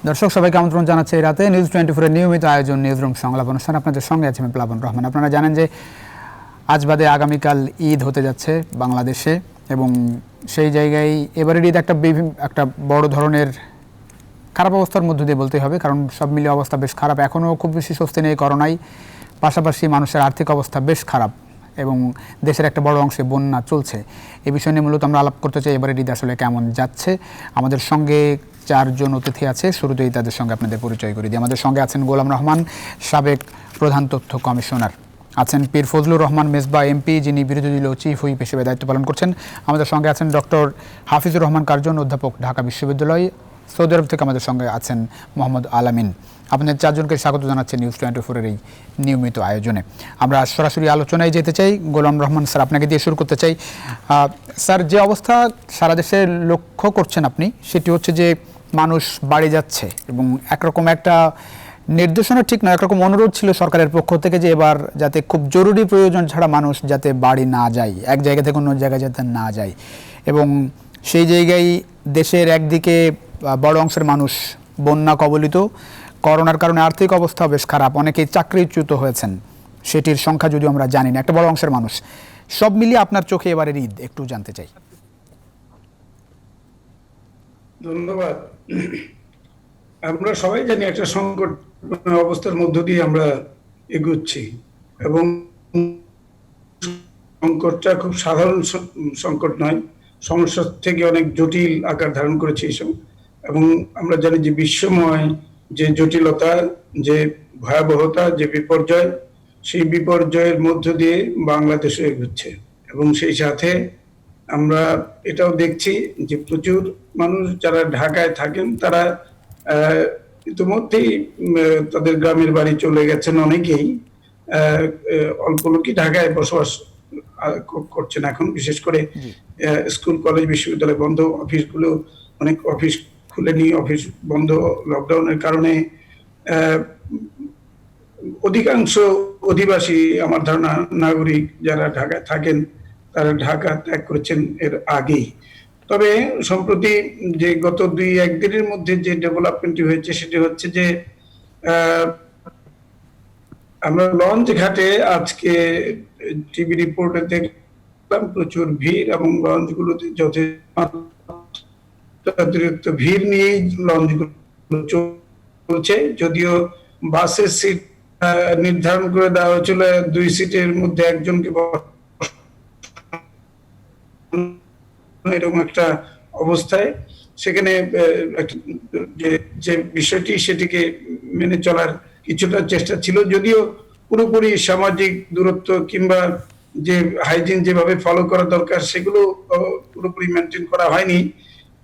দর্শক সবাইকে আমন্ত্রণ জানাচ্ছি এই রাতে নিউজ 24 এর নিয়মিত আয়োজন নিউজরুম সংলাপ অনুষ্ঠান। আপনাদের সঙ্গে আছি আমি প্লাবন রহমান। আপনারা জানেন যে আজ বাদে আগামীকাল ঈদ হতে যাচ্ছে বাংলাদেশে, এবং সেই জায়গায় এবারের ঈদ একটা বড় ধরনের খারাপ অবস্থার মধ্য দিয়ে বলতে হবে, কারণ সব মিলিয়ে অবস্থা বেশ খারাপ। এখনও খুব বেশি স্বস্তি নেই করোনায়, পাশাপাশি মানুষের আর্থিক অবস্থা বেশ খারাপ এবং দেশের একটা বড় অংশে বন্যা চলছে। এই বিষয় নিয়ে মূলত আমরা আলাপ করতে চাই, এবারের ঈদ আসলে কেমন যাচ্ছে। আমাদের সঙ্গে 4 জন অতিথি আছে, শুরুতেই তাদের সঙ্গে আপনাদের পরিচয় করে দিই। আমাদের সঙ্গে আছেন গোলাম রহমান, সাবেক প্রধান তথ্য কমিশনার। আছেন পীর ফজলুর রহমান মেজবা এমপি, যিনি বিরোধী দলীয় চিফ হুইপ হিসেবে দায়িত্ব পালন করছেন। আমাদের সঙ্গে আছেন ডক্টর হাফিজুর রহমান কার্জন, অধ্যাপক, ঢাকা বিশ্ববিদ্যালয়। সৌদি আরব থেকে আমাদের সঙ্গে আছেন মোহাম্মদ আলামিন। আপনাদের 4 জনকে স্বাগত জানাচ্ছি নিউজ 24 এর এই নিয়মিত আয়োজনে। আমরা সরাসরি আলোচনায় যেতে চাই। গোলাম রহমান স্যার, আপনাকে দিয়ে শুরু করতে চাই। স্যার, যে অবস্থা সারা দেশে লক্ষ্য করছেন আপনি, সেটি হচ্ছে যে মানুষ বাড়ি যাচ্ছে এবং একরকম একটা নির্দেশনা ঠিক নয়, একরকম অনুরোধ ছিল সরকারের পক্ষ থেকে যে এবার যাতে খুব জরুরি প্রয়োজন ছাড়া মানুষ যাতে বাড়ি না যায়, এক জায়গা থেকে অন্য জায়গায় যাতে না যায়। এবং সেই জায়গায় দেশের একদিকে বড় অংশের মানুষ বন্যা কবলিত, করোনার কারণে আর্থিক অবস্থা বেশ খারাপ, অনেকেই চাকরিচ্যুত হয়েছেন, সেটির সংখ্যা যদিও আমরা জানি না, একটা বড় অংশের মানুষ। সব মিলিয়ে আপনার চোখে এবারের ঈদ একটু জানতে চাই। ধন্যবাদ। আমরা সবাই জানি একটা সংকট অবস্থার মধ্য দিয়ে আমরা এগুচ্ছি, এবং সংকটটা খুব সাধারণ সংকট নয়, সমস্যা থেকে অনেক জটিল আকার ধারণ করেছে এইসব। এবং আমরা জানি যে বিশ্বময় যে জটিলতা, যে ভয়াবহতা, যে বিপর্যয়, সেই বিপর্যয়ের মধ্য দিয়ে বাংলাদেশও এগুচ্ছে। এবং সেই সাথে আমরা এটাও দেখছি যে প্রচুর মানুষ যারা ঢাকায় থাকেন তারা ইতিমধ্যেই তাদের গ্রামের বাড়ি চলে গেছেন। অনেকেই অল্প লোকই ঢাকায় বসবাস করছেন এখন, বিশেষ করে স্কুল কলেজ বিশ্ববিদ্যালয় বন্ধ, অফিসগুলো অনেক অফিস খুলেনি, অফিস বন্ধ লকডাউনের কারণে। অধিকাংশ অধিবাসী, আমার ধারণা নাগরিক যারা ঢাকায় থাকেন, তারা ঢাকা ত্যাগ করেছেন এর আগেই। তবে সম্প্রতি যে গত 2-1 দিনের মধ্যে যে ডেভেলপমেন্টটি হয়েছে সেটি হচ্ছে যে আমরা লঞ্চ ঘাটে আজকে টিভি রিপোর্টে দেখলাম প্রচুর ভিড়, এবং লঞ্চগুলোতে অতিরিক্ত ভিড় নিয়েই লঞ্চগুলো চলছে। যদিও বাসের সিট নির্ধারণ করে দেওয়া হয়েছিল 2 সিটের মধ্যে একজনকে, এরকম একটা অবস্থায় সেখানে যে বিষয়টি সেটিকে মেনে চলার কিছুটা চেষ্টা ছিল, যদিও পুরোপুরি সামাজিক দূরত্ব কিংবা যে হাইজিন যেভাবে ফলো করা দরকার সেগুলো পুরোপুরি মেনটেন করা হয়নি,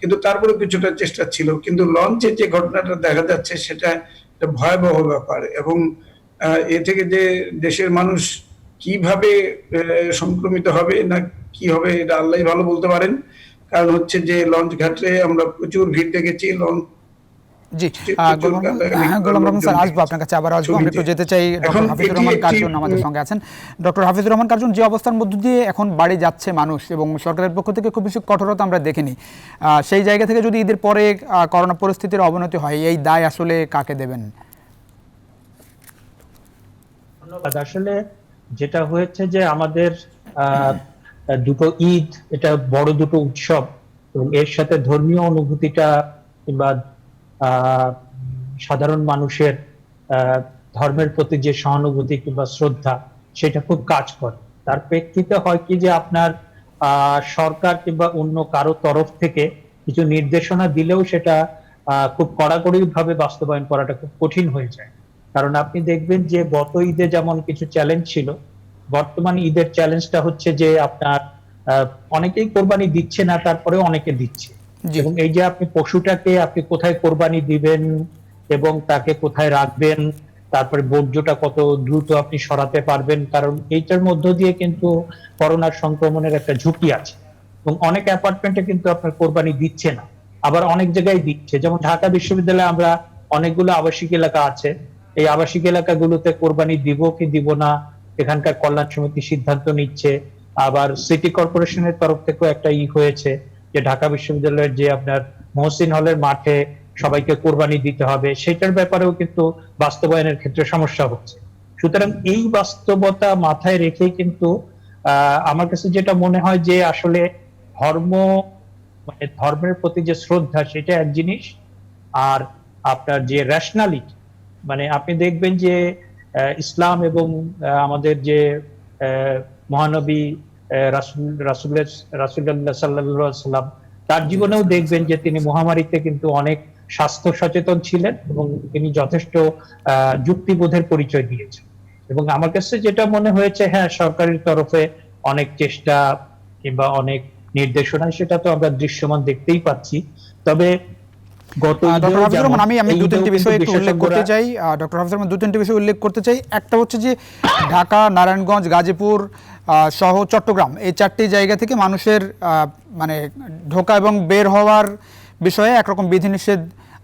কিন্তু তারপরে কিছুটা চেষ্টা ছিল। কিন্তু লঞ্চে যে ঘটনাটা দেখা যাচ্ছে সেটা একটা ভয়াবহ ব্যাপার, এবং এ থেকে যে দেশের মানুষ কিভাবে সংক্রমিত হবে না কি হবে এটা আল্লাহই ভালো বলতে পারেন। কারণ হচ্ছে যে লঞ্চ ঘাটে আমরা প্রচুর ভিড় দেখেছি। জি, গোলাম রহমান স্যার, আসবো আপনার কাছে, আবার আসবো। আমরা একটু যেতে চাই ডক্টর হাফিজুর রহমান কার্জন, আমাদের সঙ্গে আছেন। ডক্টর হাফিজুর রহমান কার্জন, যে অবস্থার মধ্য দিয়ে এখন বাড়ি যাচ্ছে মানুষ এবং সরকারের পক্ষ থেকে খুব বেশি কঠোরতা আমরা দেখিনি, সেই জায়গা থেকে যদি ঈদের পরে করোনা পরিস্থিতির অবনতি হয়, এই দায় আসলে কাকে দেবেন? ধন্যবাদ। আসলে যেটা হয়েছে যে আমাদের দুটো ঈদ, এটা বড় দুটো উৎসব, এবং এর সাথে ধর্মীয় অনুভূতিটা কিংবা সাধারণ মানুষের ধর্মের প্রতি যে সহানুভূতি কিংবা শ্রদ্ধা, সেটা খুব কাজ করে। তার প্রেক্ষিতে হয় কি যে আপনার সরকার কিংবা অন্য কারো তরফ থেকে কিছু নির্দেশনা দিলেও সেটা খুব কড়াকড়ি ভাবে বাস্তবায়ন করাটা খুব কঠিন হয়ে যায়। কারণ আপনি দেখবেন যে গত ঈদে যেমন কিছু চ্যালেঞ্জ ছিল, বর্তমান ঈদের চ্যালেঞ্জটা হচ্ছে যে আপনার অনেকেই কোরবানি দিচ্ছে না, তারপরেও অনেকে দিচ্ছে। এবং এই যে আপনি পশুটাকে আপনি কোথায় কোরবানি দিবেন এবং তাকে কোথায় রাখবেন, তারপরে বর্জ্যটা কত দ্রুত আপনি সরাতে পারবেন, কারণ এইটার মধ্য দিয়ে কিন্তু করোনার সংক্রমণের একটা ঝুঁকি আছে। এবং অনেক অ্যাপার্টমেন্টে কিন্তু আপনার কোরবানি দিচ্ছে না, আবার অনেক জায়গায় দিচ্ছে। যেমন ঢাকা বিশ্ববিদ্যালয়ে আমরা অনেকগুলো আবাসিক এলাকা আছে, এই আবাসিক এলাকাগুলোতে কোরবানি দিব কি দিব না এখানকার কল্যাণ সমিতি সিদ্ধান্ত নিচ্ছে। আবার সিটি কর্পোরেশনের তরফ থেকেও একটা হয়েছে যে ঢাকা বিশ্ববিদ্যালয়ের যে আপনার মহসিন হলের মাঠে সবাইকে কোরবানি দিতে হবে, সেটার ব্যাপারেও কিন্তু বাস্তবায়নের ক্ষেত্রে সমস্যা হচ্ছে। সুতরাং এই বাস্তবতা মাথায় রেখে কিন্তু আমার কাছে যেটা মনে হয় যে আসলে ধর্ম, মানে ধর্মের প্রতি যে শ্রদ্ধা সেটা এক জিনিস, আর আপনার যে রেশনালিটি, মানে আপনি দেখবেন যে ইসলাম এবং আমাদের যে মহানবী রাসূলুল্লাহ সাল্লাল্লাহু আলাইহি সাল্লাম, তার জীবনেও দেখবেন যে তিনি মহামারীতে কিন্তু অনেক স্বাস্থ্য সচেতন ছিলেন এবং তিনি যথেষ্ট যুক্তিবোধের পরিচয় দিয়েছেন। এবং আমার কাছে যেটা মনে হয়েছে, হ্যাঁ, সরকারের তরফে অনেক চেষ্টা কিংবা অনেক নির্দেশনা, সেটা তো আমরা দৃশ্যমান দেখতেই পাচ্ছি। তবে গত ডক্টর হাফিজুর রহমান, আমি এই দু ঈদেও তিনটি কিন্তু বিষয় একটু উল্লেখ করতে বিশেষজ্ঞরা চাই। ডক্টর হাফিজুর রহমান, দু তিনটি বিষয় উল্লেখ করতে চাই। একটা হচ্ছে যে ঢাকা, নারায়ণগঞ্জ, গাজীপুর সহ চট্টগ্রাম, এই চারটি জায়গা থেকে মানুষের মানে ঢোকা এবং বের হওয়ার বিষয়ে একরকম বিধিনিষেধ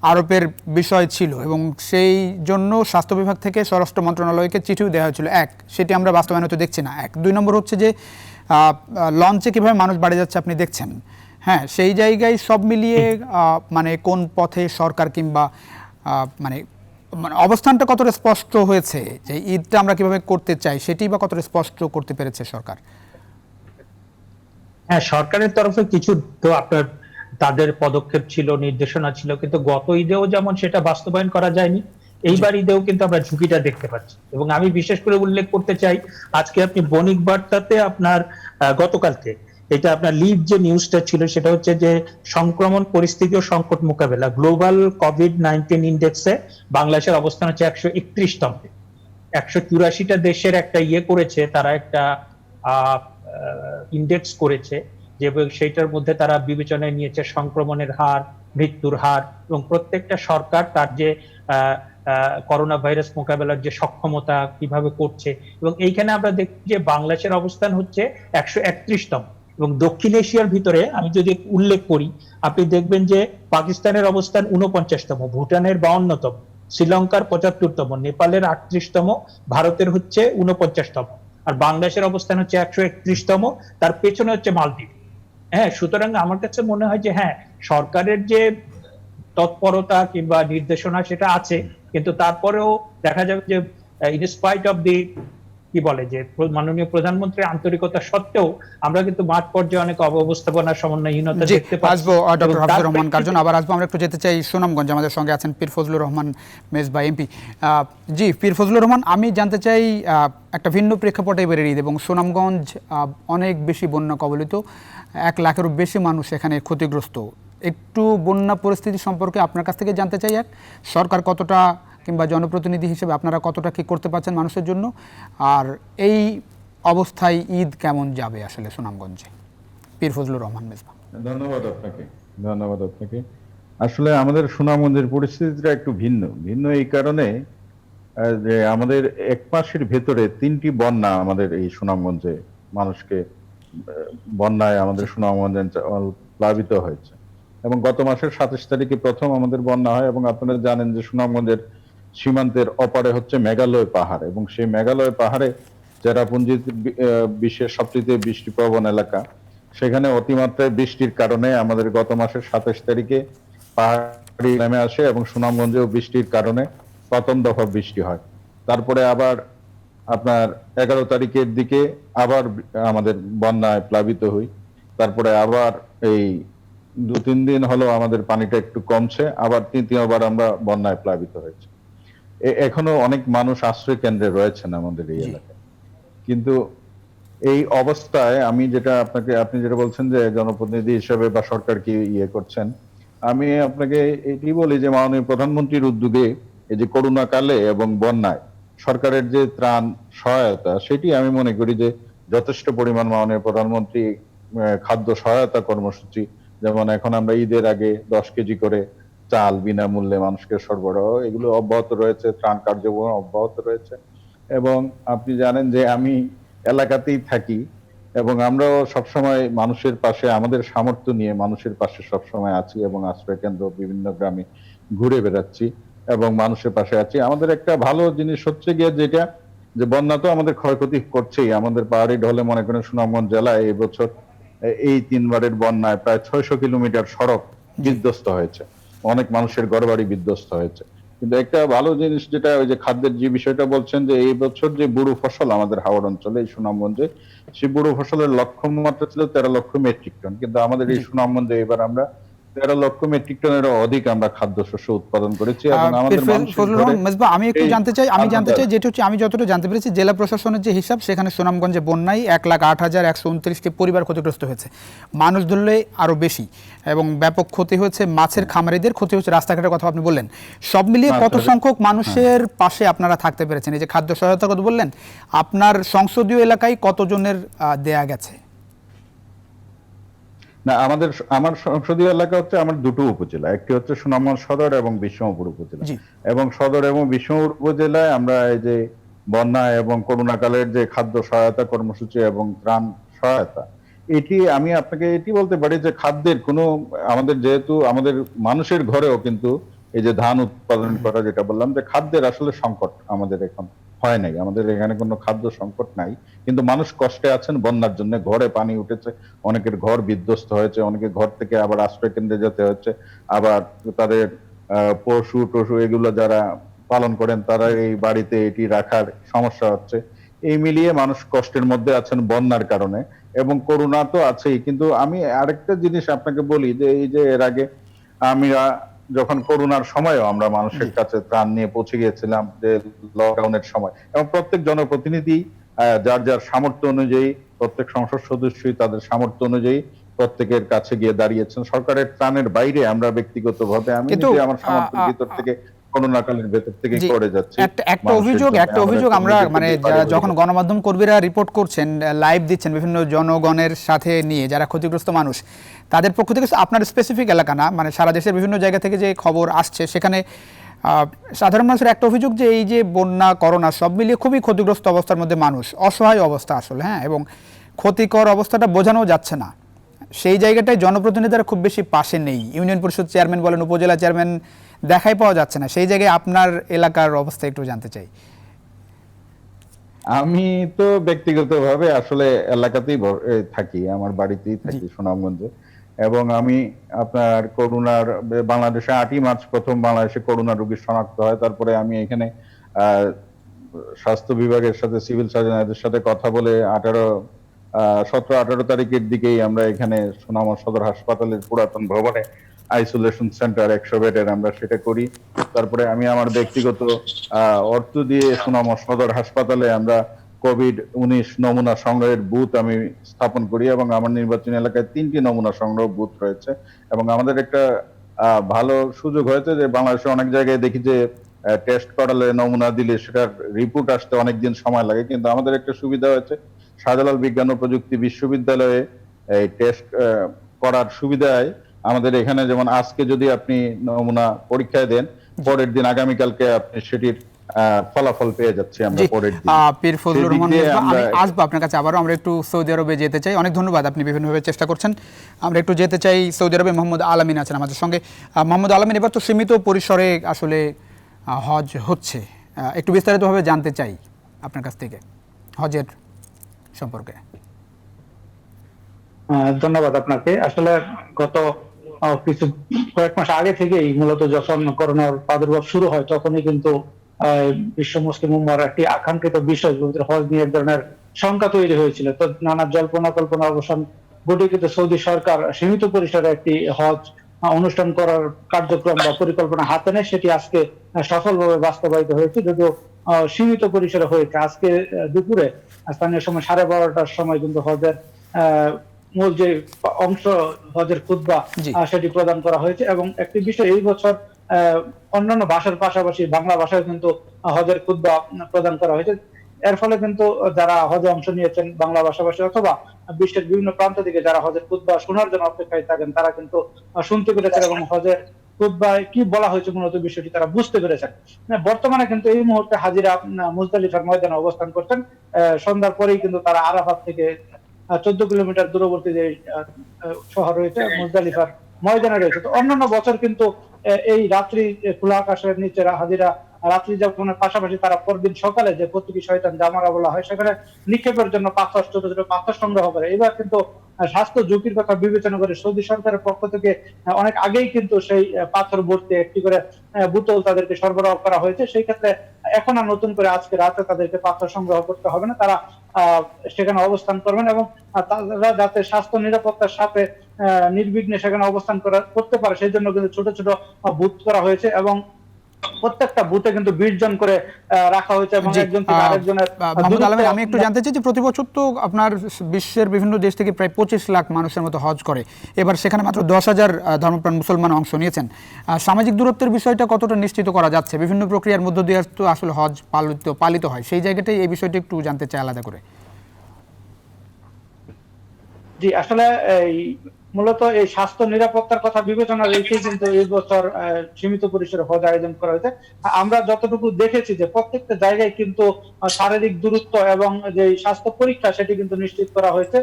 আরোপের বিষয় ছিল এবং সেই জন্য স্বাস্থ্য বিভাগ থেকে স্বরাষ্ট্র মন্ত্রণালয়কে চিঠিও দেওয়া হয়েছিল। সেটি আমরা বাস্তবায়ন হতে দেখছি না। দুই নম্বর হচ্ছে যে লঞ্চে কীভাবে মানুষ বাড়ি যাচ্ছে আপনি দেখছেন। হ্যাঁ, সেই জায়গায় সব মিলিয়ে মানে কোন পথে সরকার কিংবা মানে অবস্থানটা কতটা স্পষ্ট হয়েছে যে ঈদটা আমরা কিভাবে করতে চাই, সেটি বা কতটা স্পষ্ট করতে পেরেছে সরকার? হ্যাঁ, সরকারের তরফে কিছু তো আপনার তাদের পদক্ষেপ ছিল, নির্দেশনা ছিল, কিন্তু গত ঈদেও যেমন সেটা বাস্তবায়ন করা যায়নি, এইবার ঈদেও কিন্তু আমরা ঝুঁকিটা দেখতে পাচ্ছি। এবং আমি বিশেষ করে উল্লেখ করতে চাই, আজকে আপনি বণিক বার্তাতে আপনার গতকালকে এটা আপনার লিড যে নিউজটা ছিল, সেটা হচ্ছে যে সংক্রমণ পরিস্থিতি ও সংকট মোকাবেলা গ্লোবাল কোভিড-19 ইন্ডেক্সে বাংলাদেশের অবস্থান হচ্ছে 131তম। 184টা দেশের একটা করেছে, তারা একটা ইন্ডেক্স করেছে, যে সেইটার মধ্যে তারা বিবেচনায় নিয়েছে সংক্রমণের হার, মৃত্যুর হার, এবং প্রত্যেকটা সরকার তার যে করোনা ভাইরাস মোকাবেলার যে সক্ষমতা কিভাবে করছে। এবং এইখানে আমরা দেখি যে বাংলাদেশের অবস্থান হচ্ছে 131তম। এবং দক্ষিণ এশিয়ার ভিতরে আমি যদি উল্লেখ করি, আপনি দেখবেন যে পাকিস্তানের অবস্থান 49তম, ভুটানের 52তম, শ্রীলঙ্কার 75তম, নেপালের 38তম, ভারতের হচ্ছে 49তম, আর বাংলাদেশের অবস্থান হচ্ছে 131তম, তার পেছনে হচ্ছে মালদ্বীপ। হ্যাঁ, সুতরাং আমার কাছে মনে হয় যে হ্যাঁ, সরকারের যে তৎপরতা কিংবা নির্দেশনা সেটা আছে, কিন্তু তারপরেও দেখা যাবে যে ইনস্পাইট অফ দি কি বলে যে মাননীয় প্রধানমন্ত্রীর আন্তরিকতা সত্ত্বেও আমরা কিন্তু মাঠ পর্যায়ে অনেক অব্যবস্থাপনা, সমন্বয়হীনতা দেখতে পাচ্ছি। আসবো ডক্টর হাফিজুর রহমান কার্জন, আবার আসবো। আমরা একটু যেতে চাই সুনামগঞ্জ, আমাদের সঙ্গে আছেন পীর ফজলুর রহমান মেজবা এমপি। জি পীর ফজলুর রহমান, আমি জানতে চাই একটা ভিন্ন প্রেক্ষাপটে এবারের ঈদ এবং সুনামগঞ্জ অনেক বেশি বন্যা কবলিত, 1 লাখেরও বেশি মানুষ এখানে ক্ষতিগ্রস্ত। একটু বন্যা পরিস্থিতি সম্পর্কে আপনার কাছ থেকে জানতে চাই, সরকার কতটা কিংবা জনপ্রতিনিধি হিসেবে আপনারা কতটা কি করতে পারছেন মানুষের জন্য, আর এই অবস্থায় ঈদ কেমন যাবে আসলে সুনামগঞ্জে? পীর ফজলুর রহমান মেজবা। ধন্যবাদ আপনাকে। আসলে আমাদের সুনামগঞ্জের পরিস্থিতিটা একটু ভিন্ন এই কারণে যে আমাদের 1 মাসের ভেতরে 3টি বন্যা আমাদের এই সুনামগঞ্জে মানুষকে বন্যায় আমাদের সুনামগঞ্জ অঞ্চল প্লাবিত হয়েছে। এবং গত মাসের 27 তারিখে প্রথম আমাদের বন্যা হয়। এবং আপনারা জানেন যে সুনামগঞ্জের সীমান্তের অপারে হচ্ছে মেঘালয় পাহাড়, এবং সেই মেঘালয় পাহাড়ে চেরাপুঞ্জি বিশ্বের সবচেয়ে বৃষ্টিপ্রবণ এলাকা। সেখানে অতিমাত্রায় বৃষ্টির কারণে আমাদের গত মাসের 27 তারিখে পাহাড়ি নেমে আসে এবং সুনামগঞ্জেও বৃষ্টির কারণে প্রথম দফা বৃষ্টি হয়। তারপরে আবার আপনার 11 তারিখের দিকে আবার আমাদের বন্যায় প্লাবিত হই। তারপরে আবার এই 2-3 দিন হলো আমাদের পানিটা একটু কমছে, আবার তৃতীয়বার আমরা বন্যায় প্লাবিত হয়েছে। এখনো অনেক মানুষ আশ্রয় কেন্দ্রে রয়েছেন আমাদের এই এলাকায়। কিন্তু এই অবস্থায় আমি আপনি যেটা বলছেন যে জনপ্রতিনিধি হিসেবে বা সরকার কি করছেন, আমি আপনাকে এটি বলি যে মাননীয় প্রধানমন্ত্রীর উদ্যোগে এই যে করোনা কালে এবং বন্যায় সরকারের যে ত্রাণ সহায়তা, সেটি আমি মনে করি যে যথেষ্ট পরিমাণ মাননীয় প্রধানমন্ত্রী খাদ্য সহায়তা কর্মসূচি, যেমন এখন আমরা ঈদের আগে 10 কেজি করে চাল বিনামূল্যে মানুষকে সরবরাহ, এগুলো অব্যাহত রয়েছে, ত্রাণ কার্যক্রম অব্যাহত রয়েছে। এবং আপনি জানেন যে আমি এলাকাতেই থাকি এবং আমরাও সবসময় মানুষের পাশে, আমাদের সামর্থ্য নিয়ে মানুষের পাশে সবসময় আছি এবং আশ্রয় কেন্দ্র বিভিন্ন গ্রামে ঘুরে বেড়াচ্ছি এবং মানুষের পাশে আছি। আমাদের একটা ভালো জিনিস হচ্ছে গিয়ে যেটা, যে বন্যা তো আমাদের ক্ষয়ক্ষতি করছেই। আমাদের পাহাড়ি ঢলে মনে করেন সুনামগঞ্জ জেলায় এবছর এই 3 বারের বন্যায় প্রায় 600 কিলোমিটার সড়ক বিধ্বস্ত হয়েছে। অনেক মানুষের ঘরবাড়ি বিধ্বস্ত হয়েছে। কিন্তু একটা ভালো জিনিস যেটা ওই যে খাদ্যের যে বিষয়টা বলছেন, যে এই বছর যে বুড়ো ফসল আমাদের হাওড় অঞ্চলে এই সুনামগঞ্জে, সেই বুড়ো ফসলের লক্ষ্যমাত্রা ছিল 13 লক্ষ মেট্রিক টন, কিন্তু আমাদের এই জি। সুনামগঞ্জে এবার আমরা 13 লক্ষ মেট্রিক টনেরও অধিক আমরা খাদ্যশস্য উৎপাদন করেছি, এবং আমাদের মানুষের ফজলুর ঘরে রহমান মেজবা, আমি একটু এই জানতে চাই, খাদ্য- যেটা হচ্ছে আমি যতটা জানতে পেরেছি জেলা প্রশাসনের যে হিসাব, সেখানে সুনামগঞ্জে বন্যায় 1,08,129টি পরিবার ক্ষতিগ্রস্ত হয়েছে, মানুষ ধরলে আরো বেশি, এবং ব্যাপক ক্ষতি হয়েছে মাছের খামারিদের, ক্ষতি হচ্ছে রাস্তাঘাটের কথা আপনি বললেন। সব মিলিয়ে কত সংখ্যক মানুষের পাশে আপনারা থাকতে পেরেছেন? এই যে খাদ্য সহায়তার কথা বললেন, আপনার সংসদীয় এলাকায় কতজনের দেয়া গেছে? না, আমার সংসদীয় এলাকা হচ্ছে আমার দুটো উপজেলা, একটি হচ্ছে সুনামগঞ্জ সদর এবং বিশ্বমপুর উপজেলা। জি। এবং সদর এবং বিশ্বমপুর উপজেলায় আমরা এই যে বন্যা এবং করোনাকালের যে খাদ্য সহায়তা কর্মসূচি এবং ত্রাণ সহায়তা, এটি আমি আপনাকে এটি বলতে পারি যে খাদ্যের কোনো, আমাদের যেহেতু আমাদের মানুষের ঘরেও কিন্তু এই যে ধান উৎপাদন করা, যেটা বললাম যে খাদ্যের আসলে সংকট আমাদের এখন হয় নাই, আমাদের এখানে কোনো খাদ্য সংকট নাই। কিন্তু মানুষ কষ্টে আছেন বন্যার জন্য, ঘরে পানি উঠেছে, অনেকের ঘর বিধ্বস্ত হয়েছে, অনেকের ঘর থেকে আবার আশ্রয় কেন্দ্রে যেতে হচ্ছে, আবার তাদের পশু টশু এগুলো যারা পালন করেন তারা এই বাড়িতে এটি রাখার সমস্যা হচ্ছে। এই মিলিয়ে মানুষ কষ্টের মধ্যে আছেন বন্যার কারণে, এবং করোনা তো আছেই। কিন্তু আমি আরেকটা জিনিস আপনাকে বলি, যে এই যে এর আগে আমরা যখন করোনার সময়ও আমরা মানুষের কাছে ত্রাণ নিয়ে পৌঁছে গিয়েছিলাম, যে লকডাউনের সময়, এবং প্রত্যেক জনপ্রতিনিধি যার যার সামর্থ্য অনুযায়ী, প্রত্যেক সংসদ সদস্যই তাদের সামর্থ্য অনুযায়ী প্রত্যেকের কাছে গিয়ে দাঁড়িয়েছেন। সরকারের ত্রাণের বাইরে আমরা ব্যক্তিগতভাবে আমি কিন্তু নিজে আমার সামর্থ্যের ভিতর থেকে করোনাকালের ভেতর থেকে জি, করে যাচ্ছি। একটা অভিযোগ আমরা মানে যখন গণমাধ্যম কর্মীরা রিপোর্ট করছেন, লাইভ দিচ্ছেন বিভিন্ন জনগণের সাথে নিয়ে, যারা ক্ষতিগ্রস্ত মানুষ, তাদের পক্ষ থেকে, আপনার স্পেসিফিক এলাকা না, মানে সারা দেশের বিভিন্ন জায়গা থেকে যে খবর আসছে, সেখানে সাধারণ মানুষের একটা অভিযোগ যে এই যে বন্যা করোনা সব মিলিয়ে খুবই ক্ষতিগ্রস্ত অবস্থার মধ্যে মানুষ, অসহায় অবস্থা আসলে, হ্যাঁ, এবং ক্ষতিকর অবস্থাটা বোঝানো যাচ্ছে না। সেই জায়গাটায় জনপ্রতিনিধিরা খুব বেশি পাশে নেই, ইউনিয়ন পরিষদ চেয়ারম্যান বলেন, উপজেলা চেয়ারম্যান দেখাই পাওয়া যাচ্ছে না। সেই জায়গায় আপনার এলাকার অবস্থা একটু জানতে চাই। আমি তো ব্যক্তিগতভাবে আসলে এলাকাতেই থাকি, আমার বাড়িতেই থাকি সুনামগঞ্জে। এবং আমি আপনার করোনার, বাংলাদেশে 8ই মার্চ প্রথম বাংলাদেশে করোনা রোগী শনাক্ত হয়। তারপরে আমি এখানে স্বাস্থ্য বিভাগের সাথে, সিভিল সার্জনের সাথে কথা বলে 17-18 তারিখের দিকেই আমরা এখানে সুনামগঞ্জ সদর হাসপাতালের পুরাতন ভবনে আইসোলেশন সেন্টার 100 বেডের আমরা সেটা করি। তারপরে আমি আমার ব্যক্তিগত অর্থ দিয়ে সুনামগঞ্জ সদর হাসপাতালে আমরা কোভিড-19 নমুনা সংগ্রহের বুথ আমি স্থাপন করি, এবং আমার নির্বাচনী এলাকায় 3টি নমুনা সংগ্রহ বুথ রয়েছে। এবং আমাদের একটা ভালো সুযোগ হয়েছে যে বাংলাদেশে অনেক জায়গায় দেখি যে টেস্ট করালে, নমুনা দিলে সেটার রিপোর্ট আসতে অনেকদিন সময় লাগে, কিন্তু আমাদের একটা সুবিধা হয়েছে, শাহজালাল বিজ্ঞান ও প্রযুক্তি বিশ্ববিদ্যালয়ে এই টেস্ট করার সুবিধায় আমাদের এখানে, যেমন আজকে যদি আপনি নমুনা পরীক্ষায় দেন, পরের দিন আগামীকালকে আপনি সেটির ফলাফল পেয়ে যাচ্ছি আমরা পরের দিন। পীর ফজলুর রহমান মেজবা, আমি আসবো আপনার কাছে আবারও। আমরা একটু সৌদি আরবে যেতে চাই। অনেক ধন্যবাদ, আপনি বিভিন্নভাবে চেষ্টা করছেন। আমরা একটু যেতে চাই সৌদি আরবে। মোহাম্মদ আলামিন আছেন আমাদের সঙ্গে। মোহাম্মদ আলামিন, এবার তো সীমিত পরিসরে আসলে হজ হচ্ছে, একটু বিস্তারিতভাবে জানতে চাই আপনার কাছ থেকে হজের সম্পর্কে। ধন্যবাদ আপনাকে। আসলে গত কয়েক মাস আগে থেকেই মূলত যখন করোনার প্রাদুর্ভাব শুরু হয়, তখনই কিন্তু বিশ্ব মুসলিম উম্মার একটি আকাঙ্ক্ষিত বিষয় হজ নিয়ে এক ধরনের শঙ্কা তৈরি হয়েছিল। তো নানা জল্পনা কল্পনা অবসান ঘটে কিন্তু সৌদি সরকার সীমিত পরিসরে একটি হজ অনুষ্ঠান করার কার্যক্রম বা পরিকল্পনা হাতে নেয়। সেটি আজকে সফলভাবে বাস্তবায়িত হয়েছে, যদিও সীমিত পরিসরে হয়েছে। আজকে দুপুরে স্থানীয় সময় 12:30টার সময় কিন্তু হজের মূল যে অংশ, হজের খুতবা, সেটি প্রদান করা হয়েছে। এবং একটি বিষয়, এই বছর অন্যান্য ভাষার পাশাপাশি বাংলা ভাষায় কিন্তু হজের খুতবা প্রদান করা হয়েছে। এর ফলে কিন্তু যারা হজে অংশ নিয়েছেন বাংলা ভাষাভাষী অথবা বিশ্বের বিভিন্ন প্রান্ত থেকে যারা হজের খুতবা শোনার জন্য অপেক্ষায় থাকেন, তারা কিন্তু শুনতে পেরেছেন এবং হজের খুতবায় কি বলা হয়েছে মূলত বিষয়টি তারা বুঝতে পেরেছেন। বর্তমানে কিন্তু এই মুহূর্তে হাজিরা মুজদালিফার ময়দানে অবস্থান করছেন। সন্ধ্যার পরেই কিন্তু তারা আরাফাত থেকে 14 কিলোমিটার দূরবর্তী যে শহর রয়েছে মুজদালিফার ময়দানে রয়েছে। তো অন্যান্য বছর কিন্তু এই রাত্রি খোলা আকাশের নিচে হাজিরা রাত্রি যাপনের পাশাপাশি তারা পরদিন সকালে যে প্রতীকী শয়তান জামারা বলা হয়, সেখানে নিক্ষেপের জন্য পাথর, ছোট ছোট পাথর সংগ্রহ করে। এবার কিন্তু স্বাস্থ্য ঝুঁকির কথা বিবেচনা করে সৌদি সরকারের পক্ষ থেকে অনেক আগেই কিন্তু সেই পাথর ভর্তি একটি করে বোতল তাদেরকে সরবরাহ করা হয়েছে। সেই ক্ষেত্রে এখন আর নতুন করে আজকে রাতে তাদেরকে পাথর সংগ্রহ করতে হবে না, তারা সেখানে অবস্থান করবেন এবং তারা যাতে স্বাস্থ্য নিরাপত্তার সাথে নির্বিঘ্নে সেখানে অবস্থান করতে পারে সেই জন্য কিন্তু ছোট ছোট বুথ করা হয়েছে এবং প্রত্যেকটা বুথে কিন্তু 20 জন করে রাখা হয়েছে এবং একজন থেকে আরেকজনের মোহাম্মদ আলম, আমি একটু জানতে চাই যে প্রতি বছর তো আপনার বিশ্বের বিভিন্ন দেশ থেকে প্রায় 25 লাখ মানুষের মতো হজ করে, এবার সেখানে মাত্র 10,000 ধর্মপ্রাণ মুসলমান অংশ নিয়েছেন। সামাজিক দূরত্বের বিষয়টা কতটা নিশ্চিত করা যাচ্ছে? বিভিন্ন প্রক্রিয়ার মধ্য দিয়ে তো আসলে হজ পালিত হয়, সেই জায়গাটাই এই বিষয়টি একটু জানতে চাই আলাদা করে। জি, আসলে এই মূলত এই স্বাস্থ্য নিরাপত্তার কথা বিবেচনা রেখে কিন্তু এই বছর সীমিত পরিসরে হজ আয়োজন করা হয়েছে। আমরা যতটুকু দেখেছি যে প্রত্যেকটা জায়গায় কিন্তু শারীরিক দূরত্ব এবং যে স্বাস্থ্য পরীক্ষা সেটি কিন্তু নিশ্চিত করা হয়েছে।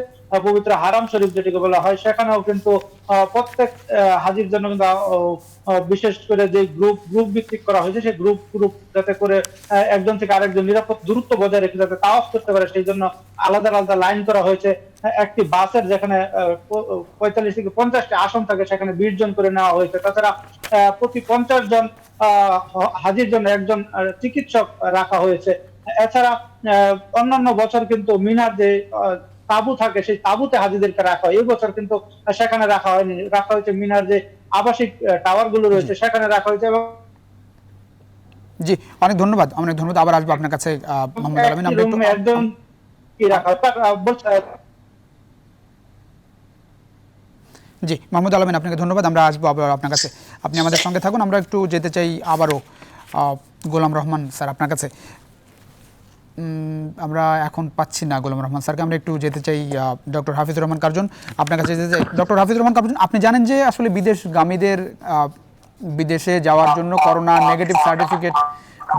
পবিত্র হারাম শরীফ যেটিকে বলা হয় সেখানেও কিন্তু প্রত্যেক হাজির জন্য কিন্তু বিশেষ করে যে গ্রুপ ভিত্তিক করা হয়েছে সেই গ্রুপ যাতে করে একজন থেকে আরেকজন নিরাপদ দূরত্ব বজায় রেখে যাতে তাওয়াফ করতে পারে সেই জন্য আলাদা আলাদা লাইন করা হয়েছে। একটি বাসের যেখানে 45 থেকে 50টি আসন থাকে সেখানে 20 জন করে নেওয়া হয়েছে। তাছাড়া প্রতি 50 জন হাজির জন্য একজন চিকিৎসক রাখা হয়েছে। এছাড়া অন্যান্য বছর কিন্তু মিনার যে তাঁবু থাকে সেই তাঁবুতে হাজিদেরকে রাখা হয়, এই বছর কিন্তু সেখানে রাখা হয়নি, রাখা হয়েছে মিনার যে আবাসিক টাওয়ার গুলো রয়েছে সেখানে রাখা হয়েছে। এবং জি, অনেক ধন্যবাদ। আবার আসবো আপনার কাছে মোহাম্মদ আলমিন। একজন কি রাখা জি, মোহাম্মদ আলমিন, আপনাকে ধন্যবাদ। আমরা আসবো আবার আপনার কাছে, আপনি আমাদের সঙ্গে থাকুন। আমরা একটু যেতে চাই আবারও গোলাম রহমান স্যার আপনার কাছে। আমরা এখন পাচ্ছি না গোলাম রহমান স্যারকে, আমরা একটু যেতে চাই ডক্টর হাফিজুর রহমান কার্জন আপনার কাছে যেতে চাই। ডক্টর হাফিজুর রহমান কার্জন, আপনি জানেন যে আসলে বিদেশগামীদের বিদেশে যাওয়ার জন্য করোনা নেগেটিভ সার্টিফিকেট